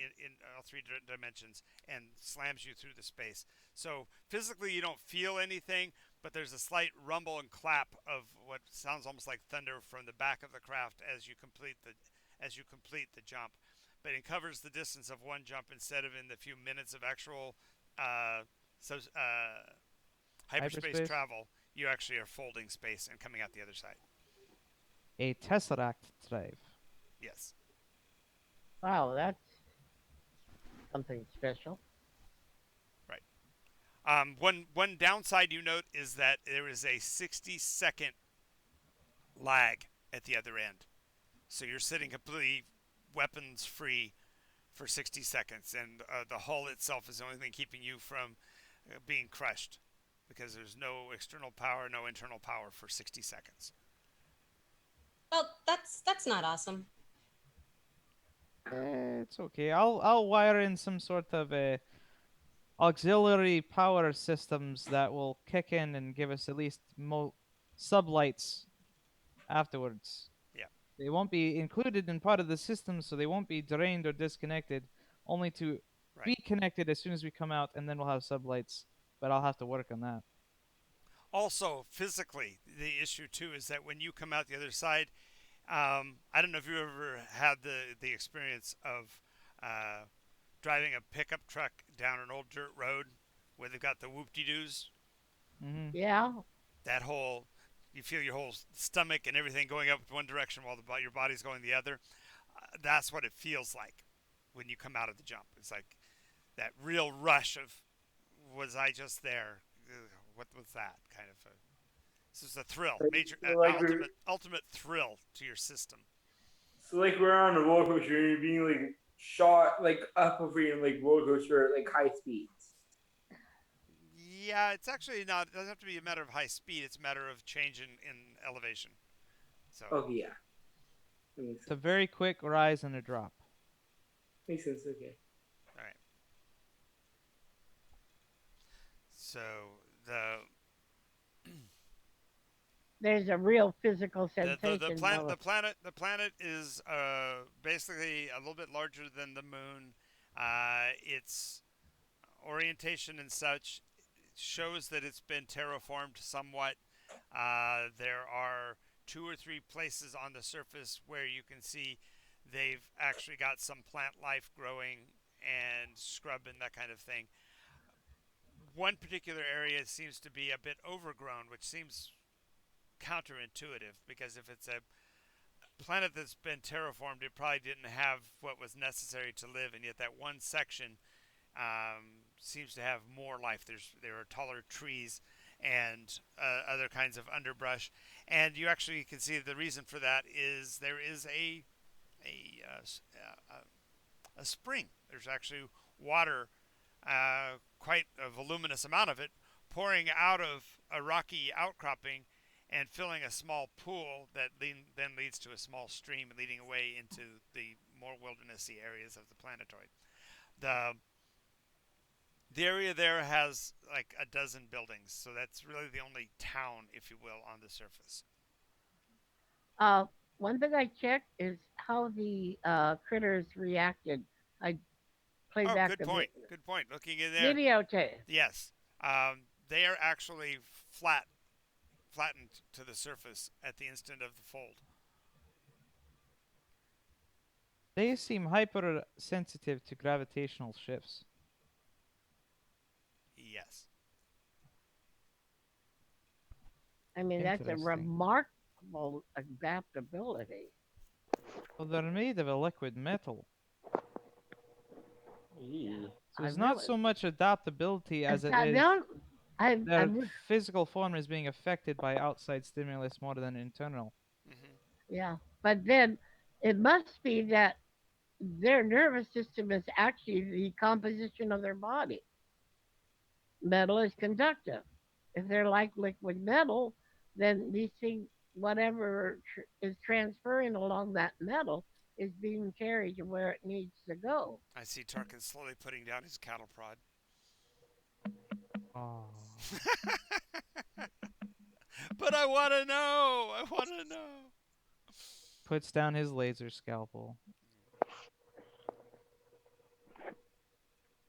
dimensions and slams you through the space. So physically you don't feel anything, but there's a slight rumble and clap of what sounds almost like thunder from the back of the craft as you complete the jump. But it covers the distance of one jump instead of in the few minutes of actual uh, so, hyperspace Hyperspace. travel. You actually are folding space and coming out the other side. A tesseract drive. Yes. Wow, that's something special. Right. One downside you note is that there is a 60-second lag at the other end, so you're sitting completely weapons free for 60 seconds, and the hull itself is the only thing keeping you from being crushed, because there's no external power, no internal power for 60 seconds. Well, that's not awesome. It's okay. I'll wire in some sort of a auxiliary power systems that will kick in and give us at least sublights afterwards. Yeah. They won't be included in part of the system, so they won't be drained or disconnected, only to Right. be connected as soon as we come out, and then we'll have sublights. But I'll have to work on that. Also, physically, the issue too is that when you come out the other side, I don't know if you ever had the experience of uh, driving a pickup truck down an old dirt road where they've got the whoop-de-doos. Mm-hmm. Yeah. That whole, you feel your whole stomach and everything going up one direction while your body's going the other. That's what it feels like when you come out of the jump. It's like that real rush of, was I just there? What was that kind of? This is a thrill, major, Like ultimate thrill to your system. so like we're on a roller coaster and you're being like shot like up over you in like roller coaster at like high speeds. Yeah, it's actually not. It doesn't have to be a matter of high speed. It's a matter of change in elevation. So. Okay, yeah. That makes It's a sense. very quick rise and a drop. Makes sense, okay. All right. So the There's a real physical the sensation, planet though. the planet is basically a little bit larger than the moon. Its orientation and such shows that it's been terraformed somewhat. There are two or three places on the surface where you can see they've actually got some plant life growing and scrub and that kind of thing. One particular area seems to be a bit overgrown, which seems counterintuitive, because if it's a planet that's been terraformed, it probably didn't have what was necessary to live, and yet that one section seems to have more life. There are taller trees and other kinds of underbrush, and you actually can see the reason for that is there is a a spring. There's actually water, quite a voluminous amount of it, pouring out of a rocky outcropping, and filling a small pool that then leads to a small stream leading away into the more wildernessy areas of the planetoid. The the area there has like a dozen buildings, so that's really the only town, if you will, on the surface. Uh, One thing I checked is how the critters reacted. I played Oh, back good the point. Good point. Looking in there, videotape. yes, they are actually flattened to the surface at the instant of the fold. They seem hypersensitive to gravitational shifts. Yes. I mean, that's a Interesting. remarkable adaptability. Well, they're made of a liquid metal. Eee. So I it's not really, so much adaptability and as it so they is don't, their physical form is being affected by outside stimulus more than internal. Hmm. yeah. But then it must be that their nervous system is actually the composition of their body. Metal is conductive. If they're like liquid metal, then these things, whatever is transferring along that metal, is being carried to where it needs to go. I see Tarkin slowly putting down his cattle prod. Oh. But I want to know. I want to know. Puts down his laser scalpel.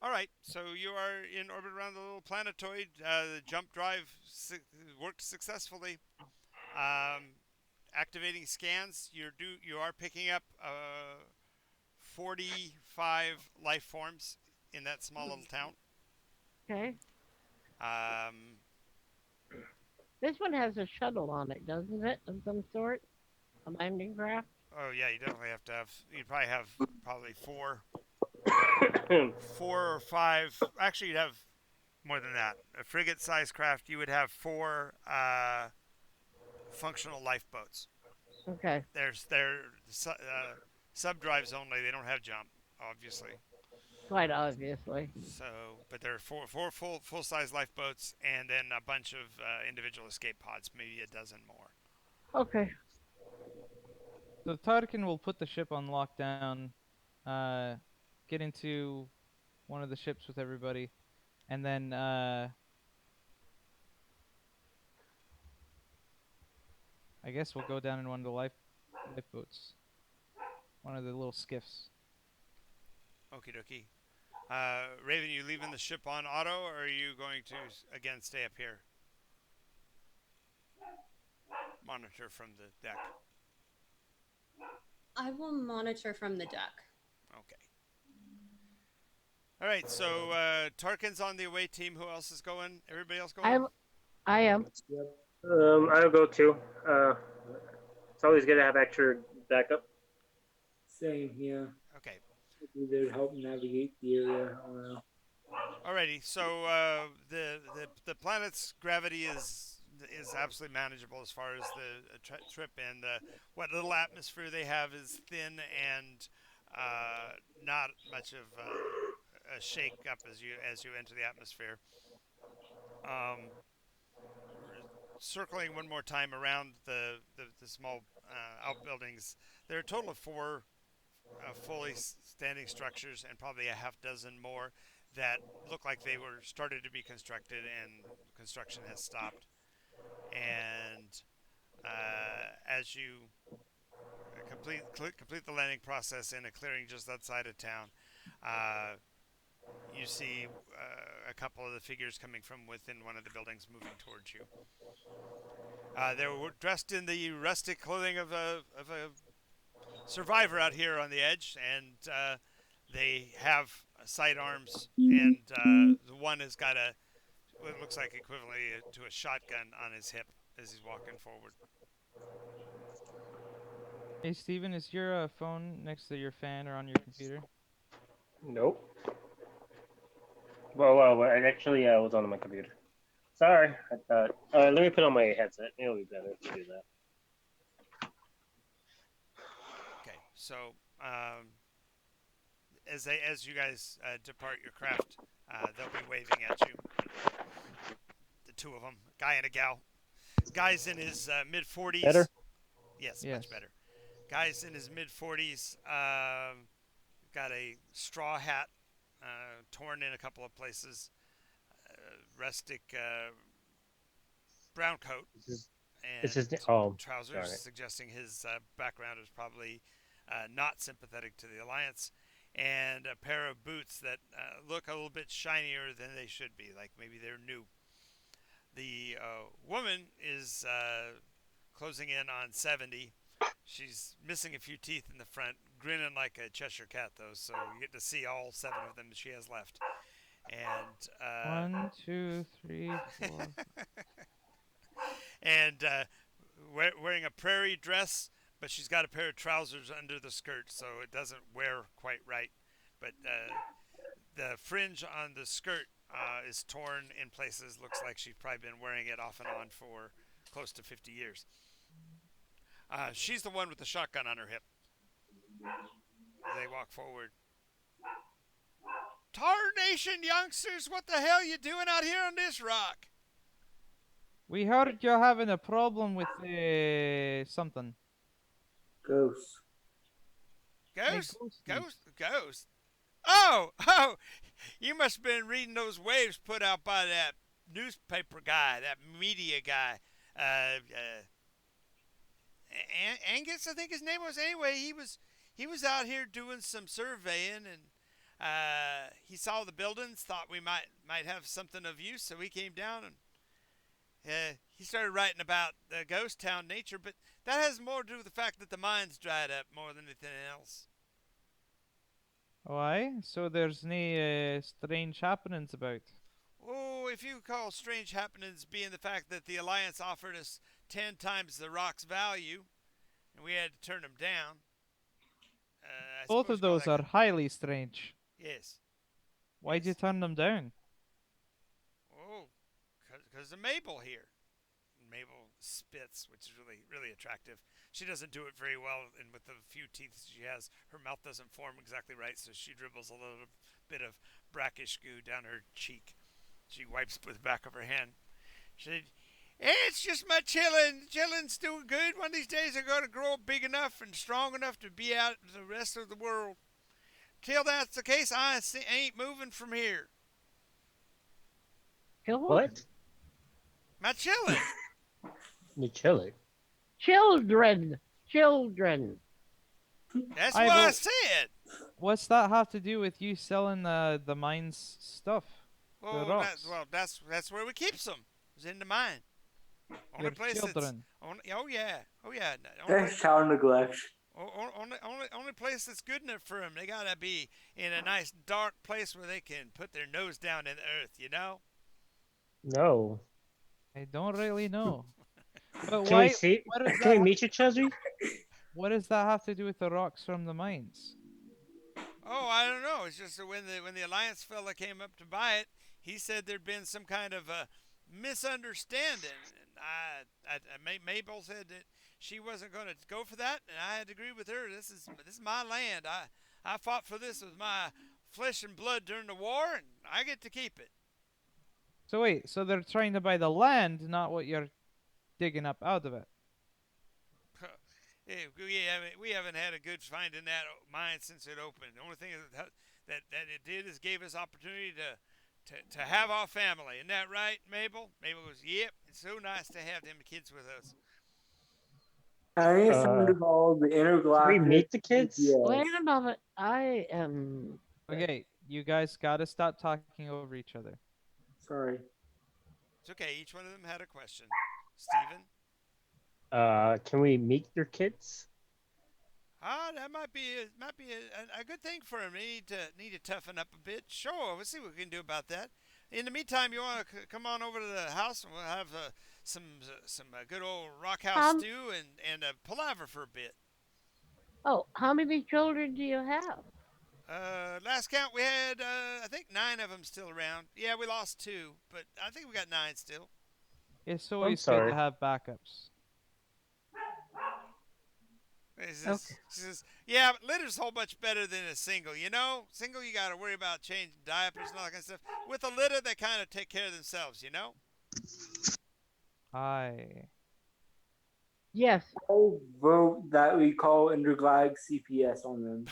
All right, so you are in orbit around the little planetoid. The jump drive worked successfully. Um, Activating scans. You are picking up 45 life forms in that small little town. Okay. Um, This one has a shuttle on it, doesn't it, of some sort? A landing craft? oh yeah, you definitely have to have. You'd probably have probably four or five. Actually, you'd have more than that. A frigate-sized craft. You would have four functional lifeboats. Okay. They're sub drives only. They don't have jump, obviously. Quite obviously. So, but there are four full size lifeboats, and then a bunch of individual escape pods, maybe a dozen more. Okay. So Tarkin will put the ship on lockdown, uh, get into one of the ships with everybody, and then I guess we'll go down in one of the lifeboats, one of the little skiffs. Okie dokie. Raven, you leaving the ship on auto, or are you going to again stay up here? Monitor from the deck. I will monitor from the deck. Okay. All right. So Tarkin's on the away team. Who else is going? Everybody else going? I I am. Yep. I'll go too. It's always good to have extra backup. Same here. Okay. Be there to help navigate the area. Alrighty. So the planet's gravity is absolutely manageable as far as the trip, and what little atmosphere they have is thin and not much of a shake up as you enter the atmosphere. Um, Circling one more time around the small outbuildings, there are a total of four fully standing structures and probably a half dozen more that look like they were started to be constructed and construction has stopped. And as you complete the landing process in a clearing just outside of town, uh, you see a couple of the figures coming from within one of the buildings moving towards you. They were dressed in the rustic clothing of a survivor out here on the edge, and they have sidearms, and the one has got what looks like equivalently to a shotgun on his hip as he's walking forward. Hey Steven, is your phone next to your fan or on your computer? Nope. Well, actually, I was on my computer. Sorry, I thought. Let me put on my headset. It'll be better to do that. Okay, so as you guys depart your craft, they'll be waving at you. The two of them, guy and a gal. Guy's in his mid 40s. Better? Yes, Yes. much better. Guy's in his mid 40s. Got a straw hat, torn in a couple of places. Rustic brown coat It's his. and Oh, trousers, darn it. suggesting his background is probably not sympathetic to the Alliance, and a pair of boots that look a little bit shinier than they should be, like maybe they're new. The woman is closing in on 70. She's missing a few teeth in the front, grinning like a Cheshire cat, though, so you get to see all 7 of them she has left. And 1, 2, 3, 4. and wearing a prairie dress, but she's got a pair of trousers under the skirt, so it doesn't wear quite right. But the fringe on the skirt is torn in places. Looks like she's probably been wearing it off and on for close to 50 years. She's the one with the shotgun on her hip. They walk forward. Tarnation, youngsters, what the hell you doing out here on this rock? We heard you're having a problem with something. Ghost. Ghost? ghosties. Ghost? Oh, you must have been reading those waves put out by that newspaper guy, that media guy. Angus, I think his name was. Anyway, he was out here doing some surveying, and he saw the buildings, thought we might have something of use, so he came down and he started writing about the ghost town nature. But that has more to do with the fact that the mines dried up more than anything else. Why? So there's no strange happenings about. Oh, if you call strange happenings being the fact that the Alliance offered us 10 times the rock's value, and we had to turn them down. Both of those are highly strange. Yes. Why'd you turn them down? Oh, because of Mabel here. Mabel spits, which is really, really attractive. She doesn't do it very well, and with the few teeth she has, her mouth doesn't form exactly right, so she dribbles a little bit of brackish goo down her cheek. She wipes with the back of her hand. She said, "It's just my chillin'. Chillin's doing good. One of these days I'm going to grow big enough and strong enough to be out to the rest of the world. Till that's the case, I ain't moving from here. What? My chillin'." You chilling? Children. That's I what I will- said. What's that have to do with you selling the mine's stuff? Well, rocks. that's where we keeps them. It's in the mine. Only Your place children. oh yeah. That's child neglect. Only place that's good enough for them. They gotta be in a nice dark place where they can put their nose down in the earth. You know. No. I don't really know. But Can why? we see? What does Can we that? meet you, Chesney? What does that have to do with the rocks from the mines? Oh, I don't know. It's just that when the Alliance fella came up to buy it, he said there'd been some kind of a misunderstanding. And Mabel said that she wasn't going to go for that, and I had to agree with her. This is my land. I fought for this with my flesh and blood during the war, and I get to keep it. So wait, so they're trying to buy the land, not what you're digging up out of it. Hey, we haven't had a good find in that mine since it opened. The only thing that it did is gave us opportunity to have our family. Isn't that right, Mabel? Mabel goes, "Yep, it's so nice to have them kids with us." I think it's something called the Can we intergalactic. meet the kids? Wait a moment. I am. Okay, you guys gotta stop talking over each other. Sorry. It's okay. Each one of them had a question. Steven? Can we meet your kids? That might be a good thing for him. They need to toughen up a bit. Sure, we'll see what we can do about that. In the meantime, you want to come on over to the house and we'll have some good old rock house stew and a palaver for a bit. Oh, how many children do you have? Last count we had I think 9 of them still around. Yeah, we lost 2, but I think we got 9 still. It's always good sorry. to have backups. She says, yeah, but litter's a whole much better than a single, you know? Single, you got to worry about changing diapers and all that kind of stuff. With a litter, they kind of take care of themselves, you know? Aye. Yes. I vote that we call intergalactic CPS on them.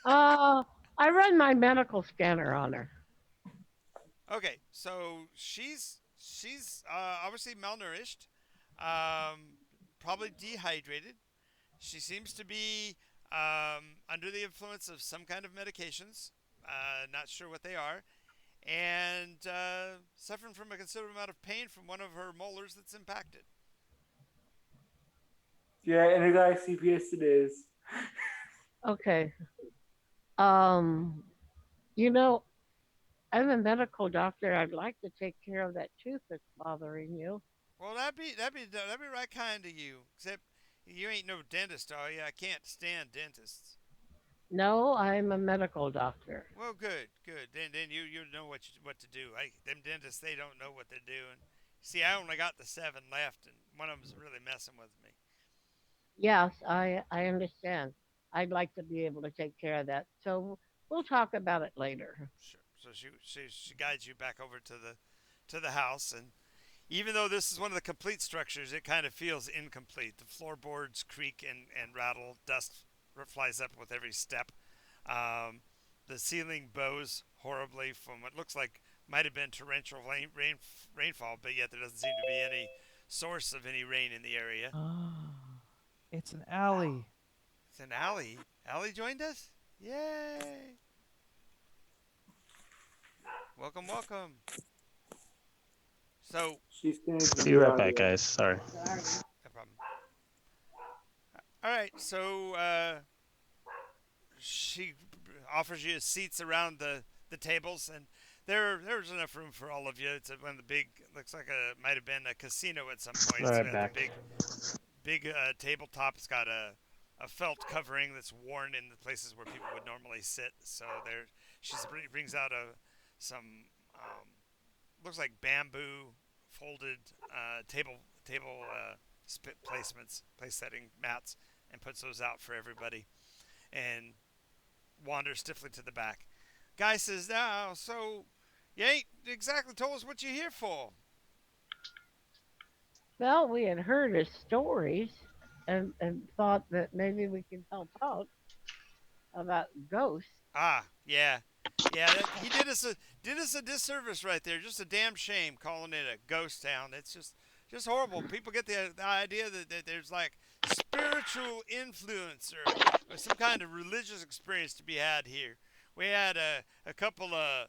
I run my medical scanner on her. Okay, so she's obviously malnourished, probably dehydrated. She seems to be under the influence of some kind of medications. Not sure what they are, and suffering from a considerable amount of pain from one of her molars that's impacted. Yeah, intergalactic CPS it is. Okay. Um, you know, I'm a medical doctor. I'd like to take care of that tooth that's bothering you. Well, that'd be right kind of you. Except you ain't no dentist, are you? I can't stand dentists. No, I'm a medical doctor. Well, good, good. Then you know what to do. Them dentists they don't know what they're doing. See, I only got the seven left, and one of them's really messing with me. Yes, I understand. I'd like to be able to take care of that. So we'll talk about it later. Sure. So she guides you back over to the house, and even though this is one of the complete structures, it kind of feels incomplete. The floorboards creak and rattle. Dust flies up with every step. Um, the ceiling bows horribly from what looks like might have been torrential rainfall, but yet there doesn't seem to be any source of any rain in the area. Ah, it's an alley. It's an alley. Alley joined us? Yay! Welcome, welcome. So, She's connecting Be the right back, audio. guys. Sorry. no problem. All right, so she offers you seats around the tables, and there's enough room for all of you. It's one of the big, looks like a might have been a casino at some point. All It's right, got the back. big tabletop. It's got a felt covering that's worn in the places where people would normally sit. So there, she brings out some looks like bamboo folded table placements, place setting mats, and puts those out for everybody. And wanders stiffly to the back. Guy says, "Now, so you ain't exactly told us what you're here for." Well, we had heard his stories and thought that maybe we could help out about ghosts. Ah, yeah, yeah. He did us a disservice right there. Just a damn shame calling it a ghost town. It's just horrible. People get the idea that there's like spiritual influence or some kind of religious experience to be had here. We had a couple of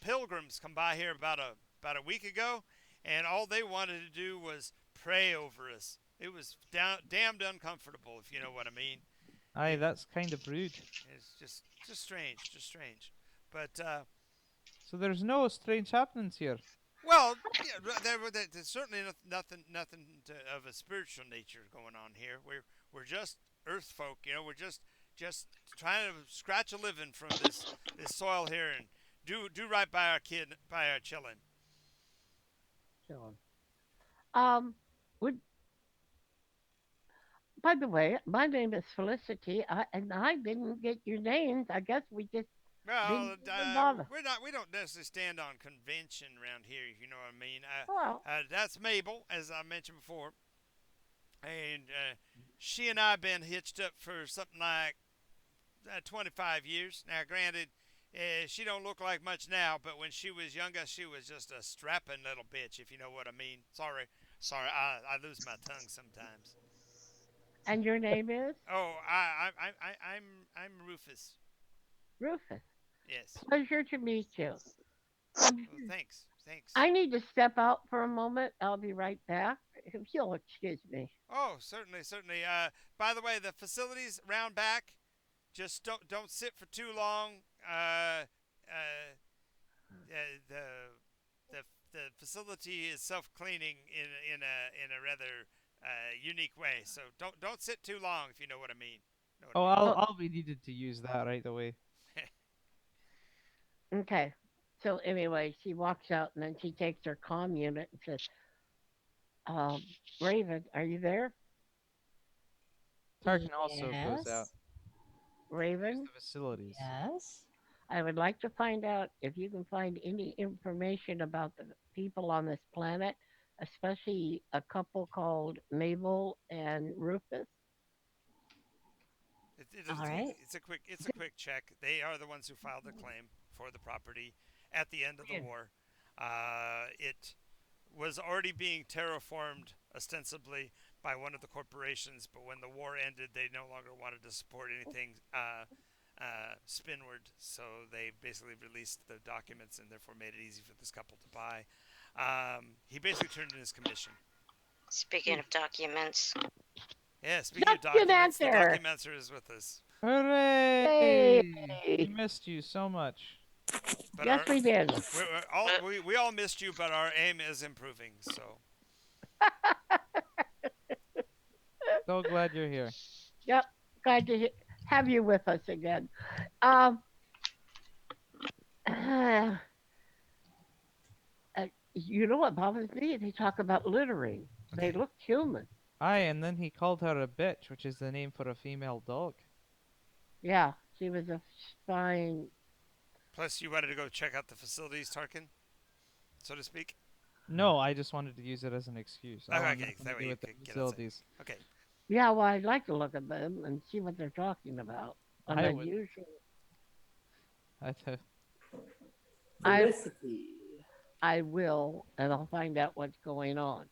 pilgrims come by here about a week ago, and all they wanted to do was pray over us. It was damned uncomfortable, if you know what I mean. Aye, It, that's kind of rude. it's just strange, just strange. But So there's no strange happenings here. well, yeah, there's certainly nothing of a spiritual nature going on here. We're just Earth folk, you know. We're just trying to scratch a living from this soil here and do right by our kid, by our children. So, um, would by the way, my name is Felicity, and I didn't get your names. I guess we just Well, didn't even bother. we don't necessarily stand on convention around here, if you know what I mean. Well, That's Mabel, as I mentioned before, and she and I have been hitched up for something like 25 years. Now, granted, she don't look like much now, but when she was younger, she was just a strapping little bitch, if you know what I mean. Sorry, I lose my tongue sometimes. and your name is Oh, I'm Rufus. Rufus. Yes. Pleasure to meet you. Um, Well, thanks, thanks. I need to step out for a moment. I'll be right back. If you'll excuse me. Oh, certainly, certainly. By the way, the facilities round back, just don't sit for too long. The the the facility is self cleaning in a rather unique way. So don't sit too long if you know what I mean. Know what I Oh, mean? I'll Oh, I'll be needed to use that right away. okay. So anyway, she walks out and then she takes her comm unit and says, um, "Raven, are you there? Tarkin also goes out. Yes. Use Raven, the facilities. Yes. I would like to find out if you can find any information about the people on this planet especially a couple called Mabel and Rufus. All right. It's a quick check. They are the ones who filed the claim for the property at the end of the war. It was already being terraformed ostensibly by one of the corporations, but when the war ended, they no longer wanted to support anything spinward, so they basically released the documents and therefore made it easy for this couple to buy. He basically turned in his commission. Speaking of documents, Yeah, speaking of documents, the Documenter! documenter is with us. Hooray! We Yay! missed you so much. But Yes, we did. we all missed you, but our aim is improving. So So glad you're here. Yep, glad to have you with us again. Um, you know what bothers me? They talk about littering. They okay. look human. Aye, and then he called her a bitch, which is the name for a female dog. Yeah, she was a fine. Plus, you wanted to go check out the facilities, Tarkin, so to speak. No, I just wanted to use it as an excuse. I Okay, want okay, nothing that to way do you with the could get outside. facilities. Okay. Yeah, well, I'd like to look at them and see what they're talking about. An I would. unusual. I th- I Felicity. I will, and I'll find out what's going on.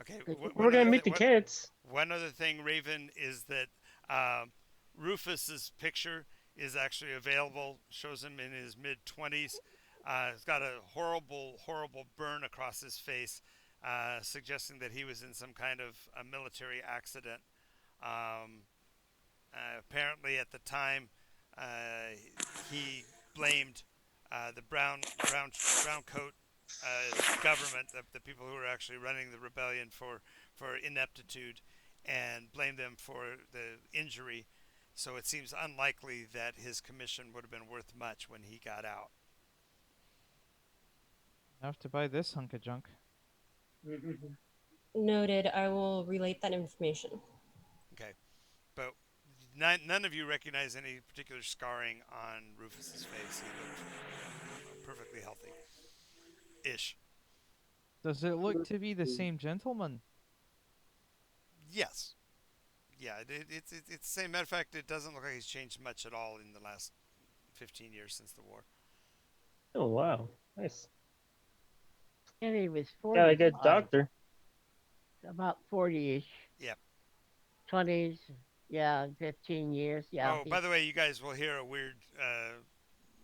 Okay. We're gonna meet the kids. One other thing, Raven, is that Rufus's picture is actually available. Shows him in his mid-20s. He's got a horrible, horrible burn across his face, suggesting that he was in some kind of a military accident. Um, Apparently, at the time, uh, he blamed the brown coat government, the people who were actually running the rebellion, for ineptitude, and blamed them for the injury. So it seems unlikely that his commission would have been worth much when he got out. Enough to buy this hunk of junk. Noted. I will relate that information. Okay, but none of you recognize any particular scarring on Rufus's face. He looked perfectly healthy, ish. Does it look to be the same gentleman? Yes. Yeah, it's the same. Matter of fact, it doesn't look like he's changed much at all in the last 15 years since the war. Oh wow, nice. And he was Got a good 45, doctor. about 40-ish, Yeah. 20s. Yeah, 15 years. Yeah, Oh, by the way, you guys will hear a weird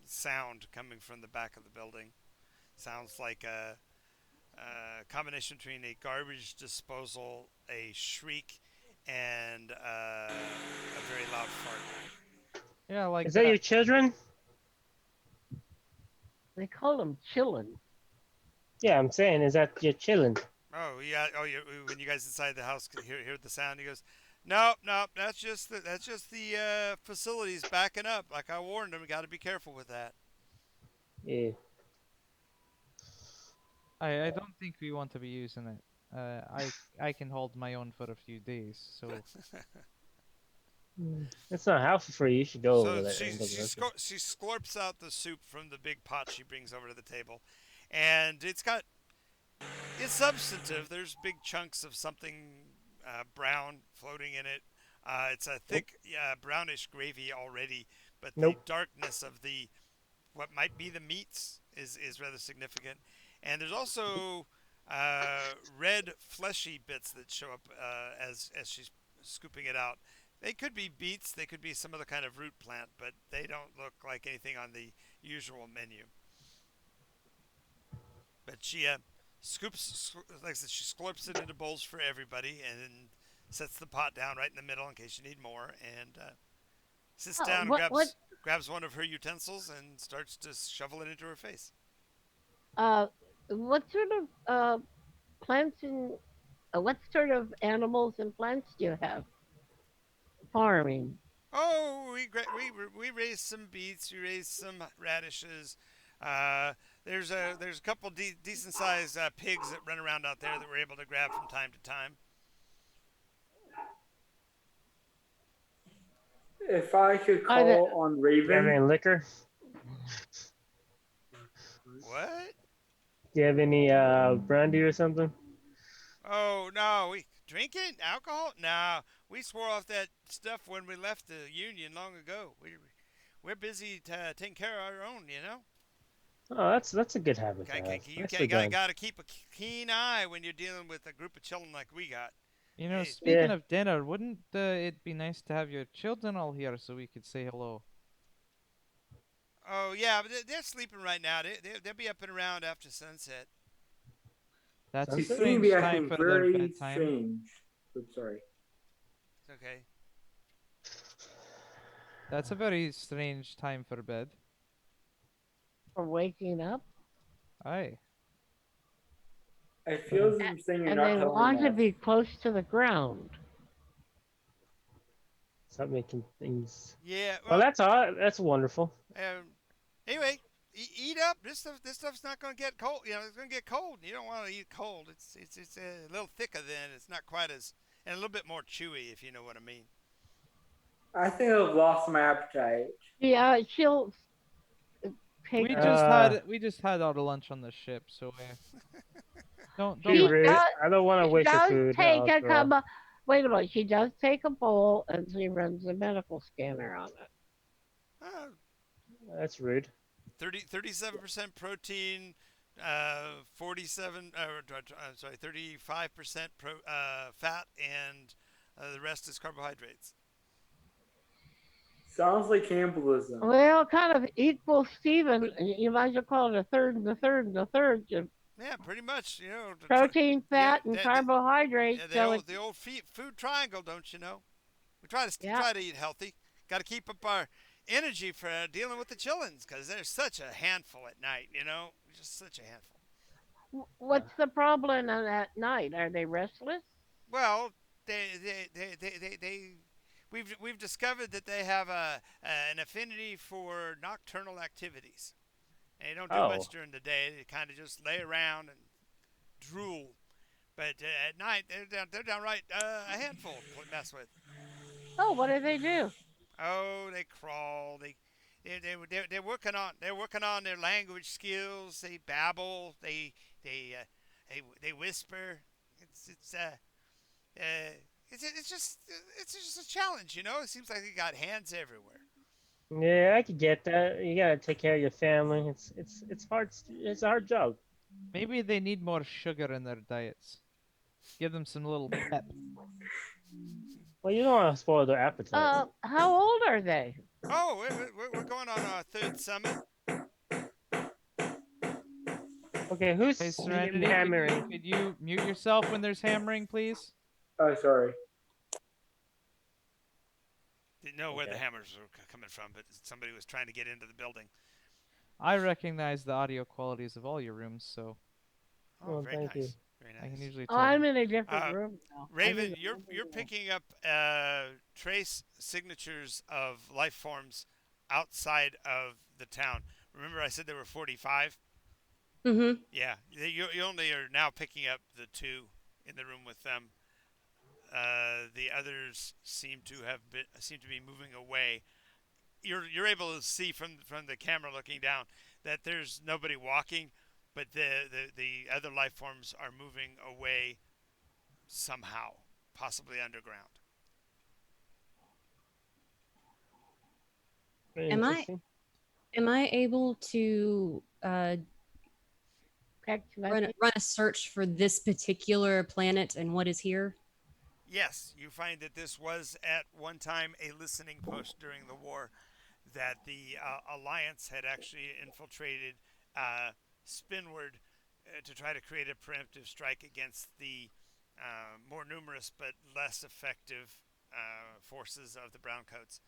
sound coming from the back of the building. Sounds like a combination between a garbage disposal, a shriek, and a very loud fart. Yeah, like Is that your children? they call him chillin'. Yeah, I'm saying, is that your children? Oh yeah. Oh, when you guys inside the house could hear the sound, he goes, "Nope, nope. That's just the facilities backing up. Like I warned them, got to be careful with that." Yeah. I don't think we want to be using it. I can hold my own for a few days, so It's not healthy for you. You should go over So there she and go she, look. she scorps out the soup from the big pot she brings over to the table, and it's substantive. There's big chunks of something brown floating in it. It's a thick brownish gravy already, but the Nope. darkness of the what might be the meats is rather significant. And there's also red fleshy bits that show up as she's scooping it out. They could be beets, they could be some other kind of root plant, but they don't look like anything on the usual menu. But she like I said, she slurps it into bowls for everybody, and then sets the pot down right in the middle in case you need more, and sits Oh, down and what grabs one of her utensils and starts to shovel it into her face. uh what sort of plants and what sort of animals and plants do you have farming? Oh, we raised some beets, we raised some radishes. There's a couple decent sized pigs that run around out there that we're able to grab from time to time. If I could Are the call on You have any Raven, liquor? What? Do you have any brandy or something? Oh no, we drinking alcohol? No, we swore off that stuff when we left the union long ago. We're busy taking care of our own, you know. Oh, that's a good habit to have. You Nicely done. got to keep a keen eye when you're dealing with a group of children like we got. You know, Hey, speaking Yeah, of dinner, wouldn't it be nice to have your children all here so we could say hello? oh yeah, but they're sleeping right now. They'll be up and around after sunset. That's a You sunset. seem to be strange time acting for their very bedtime. strange. I'm sorry. It's okay. That's a very strange time for bed. For waking up. Aye. I feel as if I'm saying you're And not they telling want to enough. be close to the ground. Stop making things. Yeah. Well, Well, that's all. That's wonderful. um, anyway, eat up. This stuff's not going to get cold. You know, it's going to get cold. You don't want to eat cold. It's a little thicker then. It's not quite as and a little bit more chewy, if you know what I mean. I think I've lost my appetite. Yeah, she'll take. We just had our lunch on the ship, so don't She She worry. really. does. I don't want to She waste her does food. take a After all. couple. Wait a minute. She does take a bowl and she runs a medical scanner on it. Uh, That's rude. 37% protein, 47, I'm sorry, 35% fat, and the rest is carbohydrates. Sounds like cannibalism. Well, kind of equal Steven. You might as well call it a third and a third and a third. Yeah, pretty much. You know, Protein, yeah, fat, and carbohydrates. yeah, So it's the old food triangle, don't you know? We yeah. try to eat healthy. Got to keep up our energy for dealing with the chillins because they're such a handful at night. You know, just such a handful. Uh, What's the problem on that night? Are they restless? Well, they we've discovered that they have an affinity for nocturnal activities. And they don't do much oh, during the day. They kind of just lay around and drool. But at night, they're downright a handful to mess with. Oh, what do they do? Oh, they crawl. They're working on their language skills. They babble. They they whisper. It's it's just a challenge, you know. It seems like they got hands everywhere. yeah, I could get that. You gotta take care of your family. It's hard. It's a hard job. Maybe they need more sugar in their diets. Give them some little pep. Well, you don't want to spoil their appetite. How old are they? Oh, we're going on our third summit. Okay, who's Hey, Serenity, hammering? could you mute yourself when there's hammering, please? Oh, sorry. Didn't know where the Okay. hammers were coming from, but somebody was trying to get into the building. I recognize the audio qualities of all your rooms, so Oh, Well, very thank you. nice. Very I can nice. usually Oh, tell. I'm in a different Uh, room now. Raven, you're picking up trace signatures of life forms outside of the town. Remember, I said there were 45. Mm-hmm. Yeah, you only are now picking up the two in the room with them. The others seem to be moving away. You're able to see from the camera looking down that there's nobody walking, but the other life forms are moving away somehow, possibly underground. Very Am I interesting. am I able to Text run message. run a search for this particular planet and what is here? Yes, you find that this was at one time a listening post during the war, that the Alliance had actually infiltrated Spinward to try to create a preemptive strike against the more numerous but less effective forces of the Browncoats.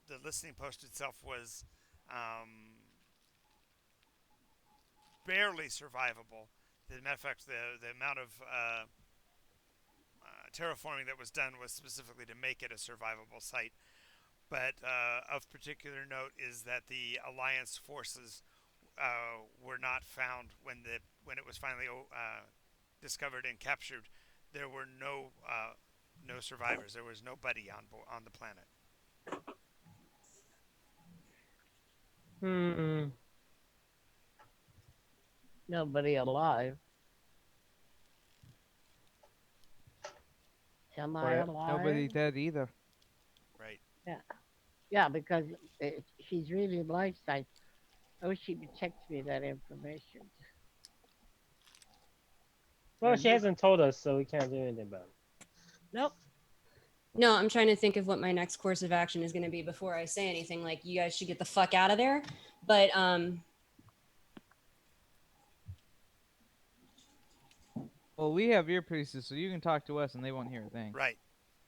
The listening post itself was barely survivable. As a matter of fact, the amount of terraforming that was done was specifically to make it a survivable site. But of particular note is that the Alliance forces were not found when it was finally discovered and captured. There were no survivors. There was nobody on the planet. Hmm. nobody alive. Am I Or nobody alive? dead either. Right. Yeah, yeah, because she's reading life signs. I wish she would text me that information. Well, she hasn't told us, so we can't do anything about it. Nope. No, I'm trying to think of what my next course of action is going to be before I say anything like you guys should get the fuck out of there. But Well, we have earpieces, so you can talk to us and they won't hear a thing. Right.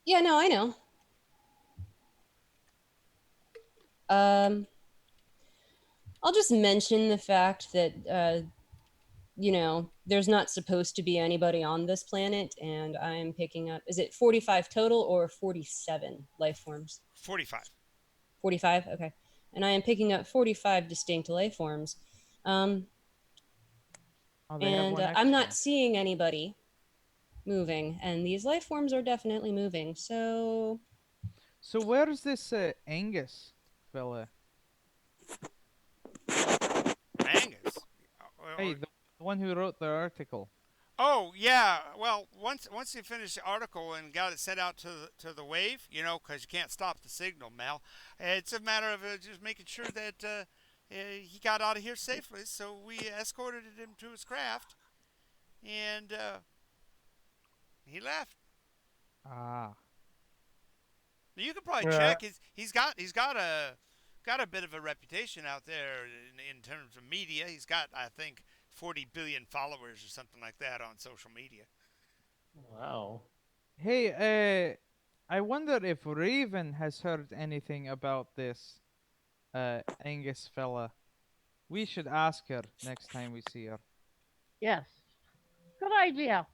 yeah, no, I know. Um I'll just mention the fact that there's not supposed to be anybody on this planet, and I'm picking up, is it 45 total or 47 life forms? 45. 45, okay. And I am picking up 45 distinct life forms. Um, Oh, they have and one I'm extra. not seeing anybody moving, and these life forms are definitely moving. So where's this Angus fella? Angus. Hey, the one who wrote the article. Oh yeah. Well, once you finish the article and got it sent out to the wave, because you can't stop the signal, Mal. It's a matter of just making sure that he got out of here safely. So we escorted him to his craft, and he left. Ah. You could probably Yeah. check. He's got a bit of a reputation out there in terms of media. He's got, I think, 40 billion followers or something like that on social media. Wow. Hey, I wonder if Raven has heard anything about this Angus fella. We should ask her next time we see her. Yes. Good idea.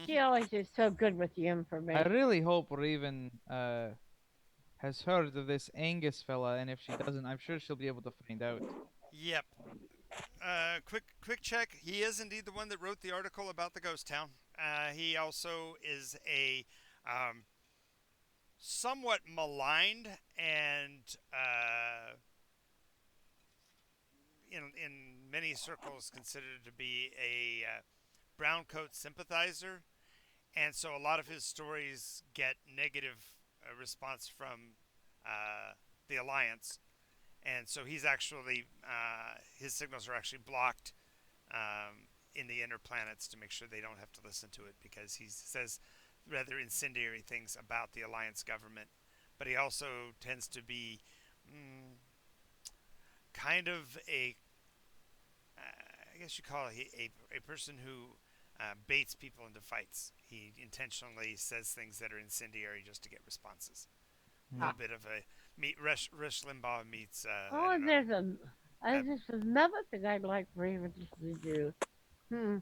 She always is so good with the I information. really hope Raven has heard of this Angus fella, and if she doesn't, I'm sure she'll be able to find out. Yep. Quick check. He is indeed the one that wrote the article about the ghost town. He also is a somewhat maligned and in many circles considered to be a brown coat sympathizer, and so a lot of his stories get negative response from the alliance, and so he's actually his signals are actually blocked in the inner planets to make sure they don't have to listen to it, because he says rather incendiary things about the alliance government, but he also tends to be mm, kind of I guess you call it a person who baits people into fights. He intentionally says things that are incendiary just to get responses. A Hmm. little bit of a Rush Limbaugh meets I Oh, don't and know. there's another thing I'd like Raven to do. Hmm.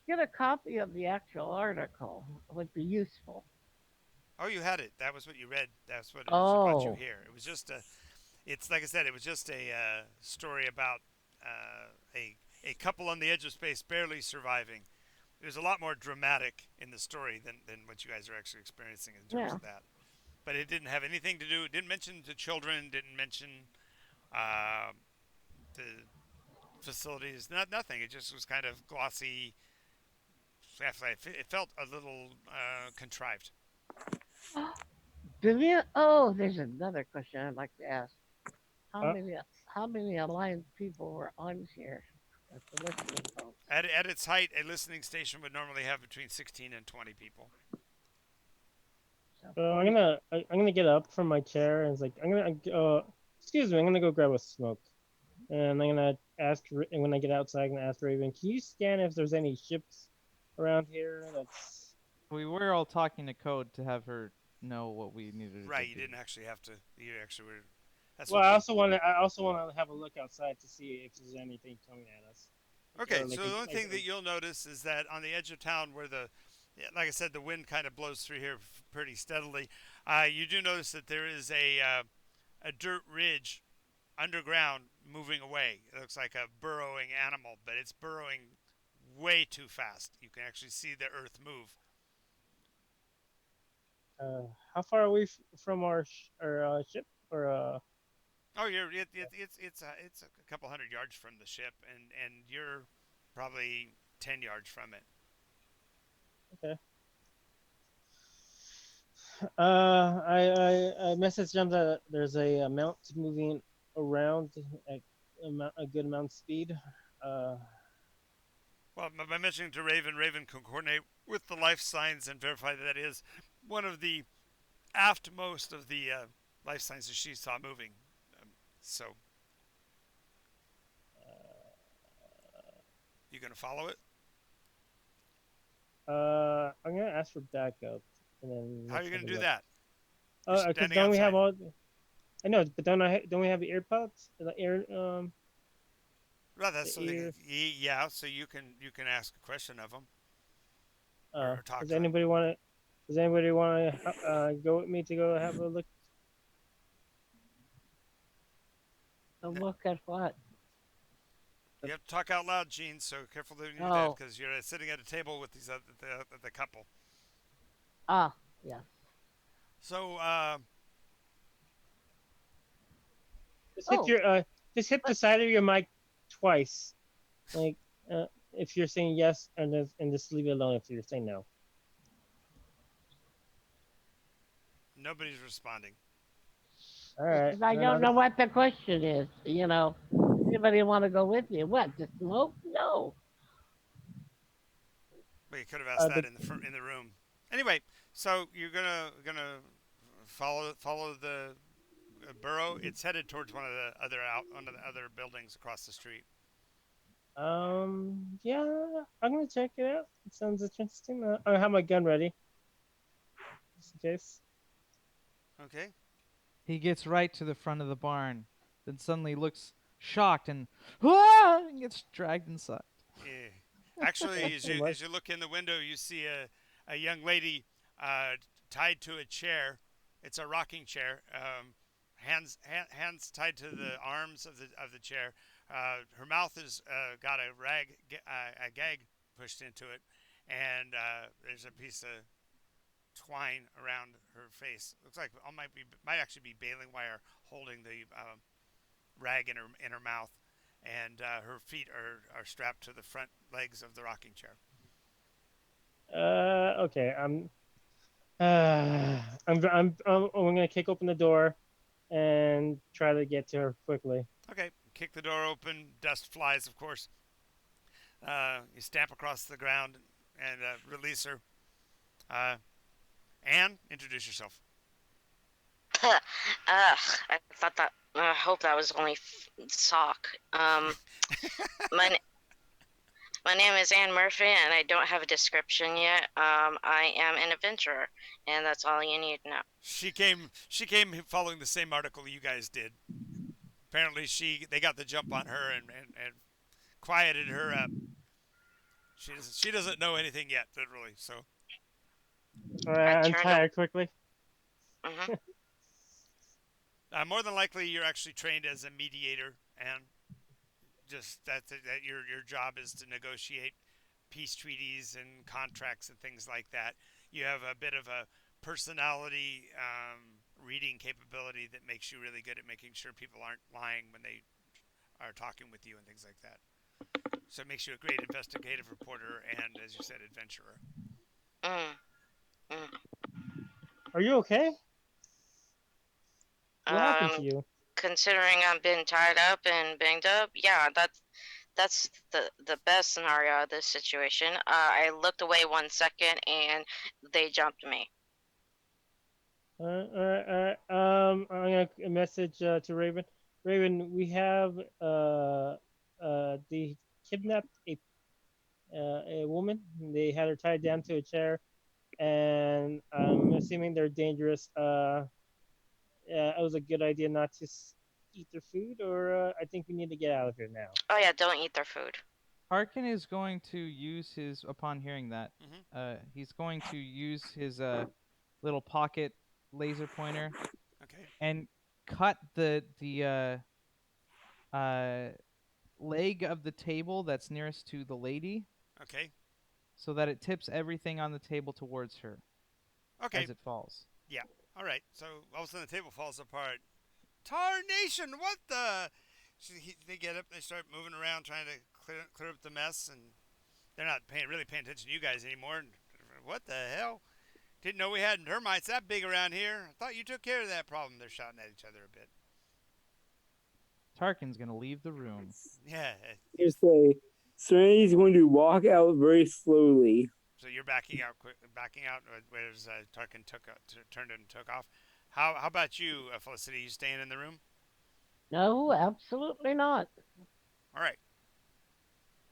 Get a copy of the actual article would be useful. Oh, you had it. That was what you read. That's what brought you Oh, here. It was just a. It's like I said. It was just a story about a couple on the edge of space barely surviving. There's a lot more dramatic in the story than what you guys are actually experiencing in terms yeah. of that. But it didn't have anything to do. It didn't mention the children. Didn't mention uh, the facilities. Nothing. It just was kind of glossy. It felt a little contrived. Billion. Oh, there's another question I'd like to ask. How Uh, many how many alliance people were on here as the listening folks? At its height, a listening station would normally have between 16 and 20 people. So I'm 40. gonna I'm gonna get up from my chair and it's like I'm gonna excuse me, I'm gonna go grab a smoke. And I'm gonna ask, and when I get outside, I'm gonna ask Raven, can you scan if there's any ships around here? That's We were all talking to Code to have her know what we needed her to Right, you do. didn't actually have to. You actually were. That's well. what we. I also want to have a look outside to see if there's anything coming at us. Okay, Like so the only thing that you'll notice is that on the edge of town, where yeah, like I said, the wind kind of blows through here pretty steadily. You do notice that there is a dirt ridge underground moving away. It looks like a burrowing animal, but it's burrowing way too fast. You can actually see the earth move. how far are we from our ship or Oh, it's a couple hundred yards from the ship, and you're probably 10 yards from it. Okay. I message them that there's a mount moving around at a good amount of speed. Uh, Well, by mentioning to Raven, Raven can coordinate with the life signs and verify that is one of the aftmost of the life signs that she saw moving. So, you gonna follow it? I'm gonna ask for backup, and then How are let's you have gonna a do look. that? You're Because standing don't we have outside. all? I know, but don't we have the earpods? The ear Well, that's the so ear. yeah. So you can ask a question of them or talk Does to them. anybody want to? Does anybody want to go with me to go have a look? So look at what? You have to talk out loud, Gene. So careful that you do that Oh, because you're sitting at a table with these the couple. ah, yes. So Just hit Oh, your just hit the but side of your mic twice, like if you're saying yes, and just leave it alone if you're saying no. nobody's responding. All right, because I then don't know what the question is. Anybody want to go with me? What? To smoke? No. Well, you could have asked the that in the room. Anyway, so you're gonna follow the burrow. It's headed towards one of the other buildings across the street. yeah, I'm gonna check it out. It sounds interesting. I have my gun ready just in case. Okay. He gets right to the front of the barn, then suddenly looks shocked and, ah! And gets dragged inside. Yeah. Actually, Thanks so as much. you look in the window, you see a young lady tied to a chair. It's a rocking chair. Hands tied to the arms of the chair. Her mouth has got a gag pushed into it, and there's a piece of twine around her face. Looks like it might actually be baling wire holding the rag in her mouth, and her feet are strapped to the front legs of the rocking chair. Okay. I'm gonna kick open the door and try to get to her quickly. Okay, kick the door open. Dust flies, of course. You stamp across the ground and release her. Uh, Anne, introduce yourself. Ugh, I thought that. I hope that was only sock. My my name is Anne Murphy, and I don't have a description yet. I am an adventurer, and that's all you need to know. She came. She came following the same article you guys did. Apparently, they got the jump on her and quieted her up. She doesn't know anything yet, literally. So All I right, turned. untie her quickly. Mm-hmm. more than likely, you're actually trained as a mediator, and just that your job is to negotiate peace treaties and contracts and things like that. You have a bit of a personality reading capability that makes you really good at making sure people aren't lying when they are talking with you and things like that. So it makes you a great investigative reporter and, as you said, adventurer. Mm, mm. Are you okay? What happened to Um, you? Considering I'm been tied up and banged up, yeah, that's the best scenario of this situation. I looked away 1 second and they jumped me. I'm gonna message to Raven. Raven, we have they kidnapped a woman. They had her tied down to a chair, and I'm assuming they're dangerous. It was a good idea not to eat their food, or I think we need to get out of here now. Oh yeah, don't eat their food. Harkin is going to use his, upon hearing that, Mm-hmm. he's going to use his little pocket laser pointer Okay. and cut the leg of the table that's nearest to the lady Okay. so that it tips everything on the table towards her Okay. as it falls. Yeah. All right. So all of a sudden the table falls apart. Tarnation, what the? They get up, they start moving around trying to clear up the mess, and they're not really paying attention to you guys anymore. What the hell? Didn't know we had termites that big around here. I thought you took care of that problem. They're shouting at each other a bit. Tarkin's gonna leave the room. Yeah. You say Serenity's going to walk out very slowly. So you're backing out backing out. Whereas Tarkin turned and took off. How about you, Felicity? You staying in the room? No, absolutely not. All right.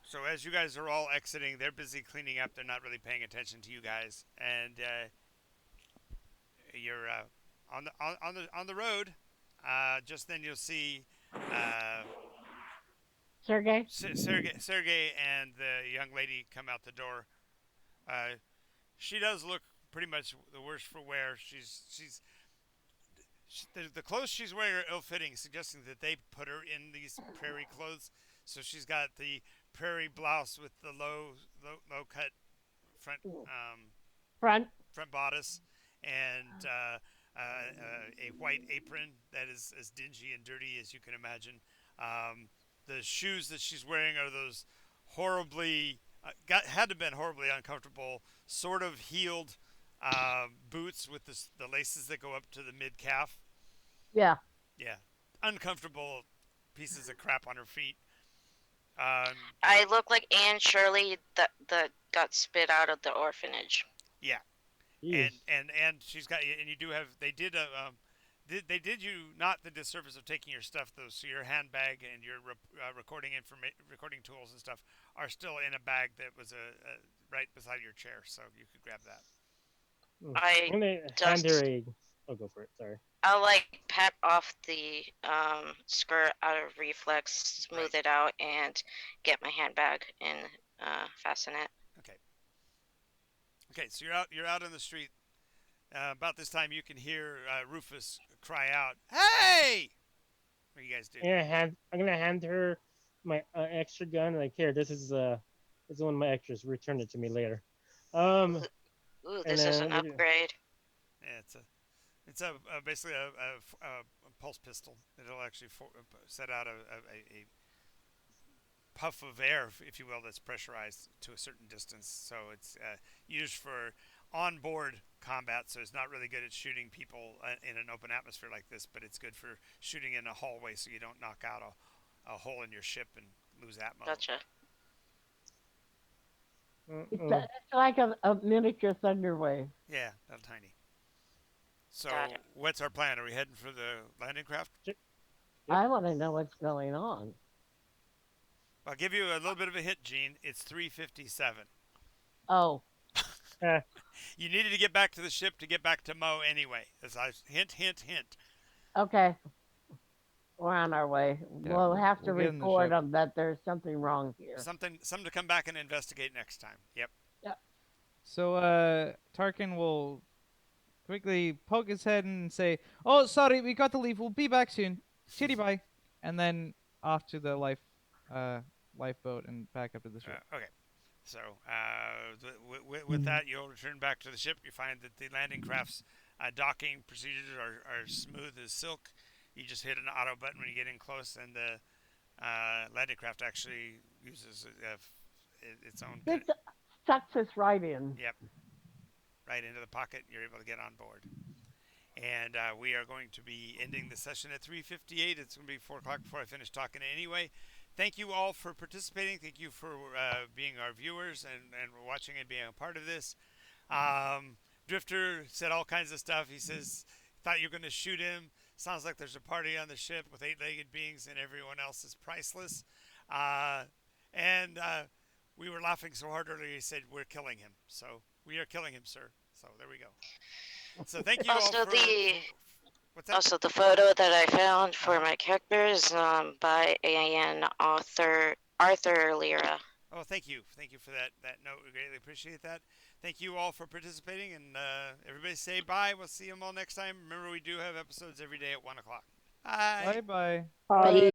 So as you guys are all exiting, they're busy cleaning up. They're not really paying attention to you guys, and you're on the road. Just then you'll see Sergey? Sergey and the young lady come out the door. She does look pretty much the worse for wear. The clothes she's wearing are ill-fitting, suggesting that they put her in these prairie clothes. So she's got the prairie blouse with the low cut front Front. bodice, and a white apron that is as dingy and dirty as you can imagine. The shoes that she's wearing are those horribly had to have been horribly uncomfortable, sort of heeled boots with the laces that go up to the mid calf. Yeah. Yeah, uncomfortable pieces of crap on her feet. I look like Anne Shirley that got spit out of the orphanage. Yeah, Jeez. and she's got, and you do have, they did they did you not the disservice of taking your stuff though, so your handbag and your recording tools and stuff are still in a bag that was right beside your chair, so you could grab that. I I'm gonna hand her a. Oh, go for it. Sorry. I'll like pat off the skirt out of reflex, smooth it out, and get my handbag and fasten it. Okay, so you're out in the street. About this time, you can hear Rufus cry out, "Hey!" What do you guys do? I'm gonna hand her my extra gun. Like, here, this is one of my extras. Return it to me later. Ooh, this is an upgrade. Yeah, it's basically a pulse pistol. It'll actually set out a puff of air, if you will, that's pressurized to a certain distance. So it's used for onboard combat. So it's not really good at shooting people in an open atmosphere like this, but it's good for shooting in a hallway, so you don't knock out a hole in your ship and lose atmo. Gotcha. It's like a miniature Thunderwave. Yeah, that's tiny. So what's our plan? Are we heading for the landing craft? I want to know what's going on. I'll give you a little bit of a hint, Gene. It's 3:57. Oh. You needed to get back to the ship to get back to Mo anyway. As I hint. Okay. We're on our way. Yeah, we'll have to we'll get in the report ship. them that there's something wrong here. Something to come back and investigate next time. Yep. So Tarkin will quickly poke his head and say, "Oh, sorry, we got to leave. We'll be back soon. Chitty bye." And then off to the lifeboat and back up to the ship. Okay. So with that, you'll return back to the ship. You find that the landing craft's docking procedures are smooth as silk. You just hit an auto button when you get in close, and the landing craft actually uses its own. It sucks us right in. Yep. Right into the pocket. You're able to get on board. And we are going to be ending the session at 3:58. It's going to be 4 o'clock before I finish talking anyway. Thank you all for participating. Thank you for being our viewers and watching and being a part of this. Drifter said all kinds of stuff. He says, thought you were going to shoot him. Sounds like there's a party on the ship with 8-legged beings and everyone else is priceless. And we were laughing so hard earlier, he said, we're killing him. So we are killing him, sir. So there we go. So thank you Also, all for... What's that? Also, the photo that I found for my character is by an Arthur Lira. Oh, thank you. Thank you for that note. We greatly appreciate that. Thank you all for participating, and everybody say bye. We'll see you all next time. Remember, we do have episodes every day at 1 o'clock. Bye. Bye-bye. Bye.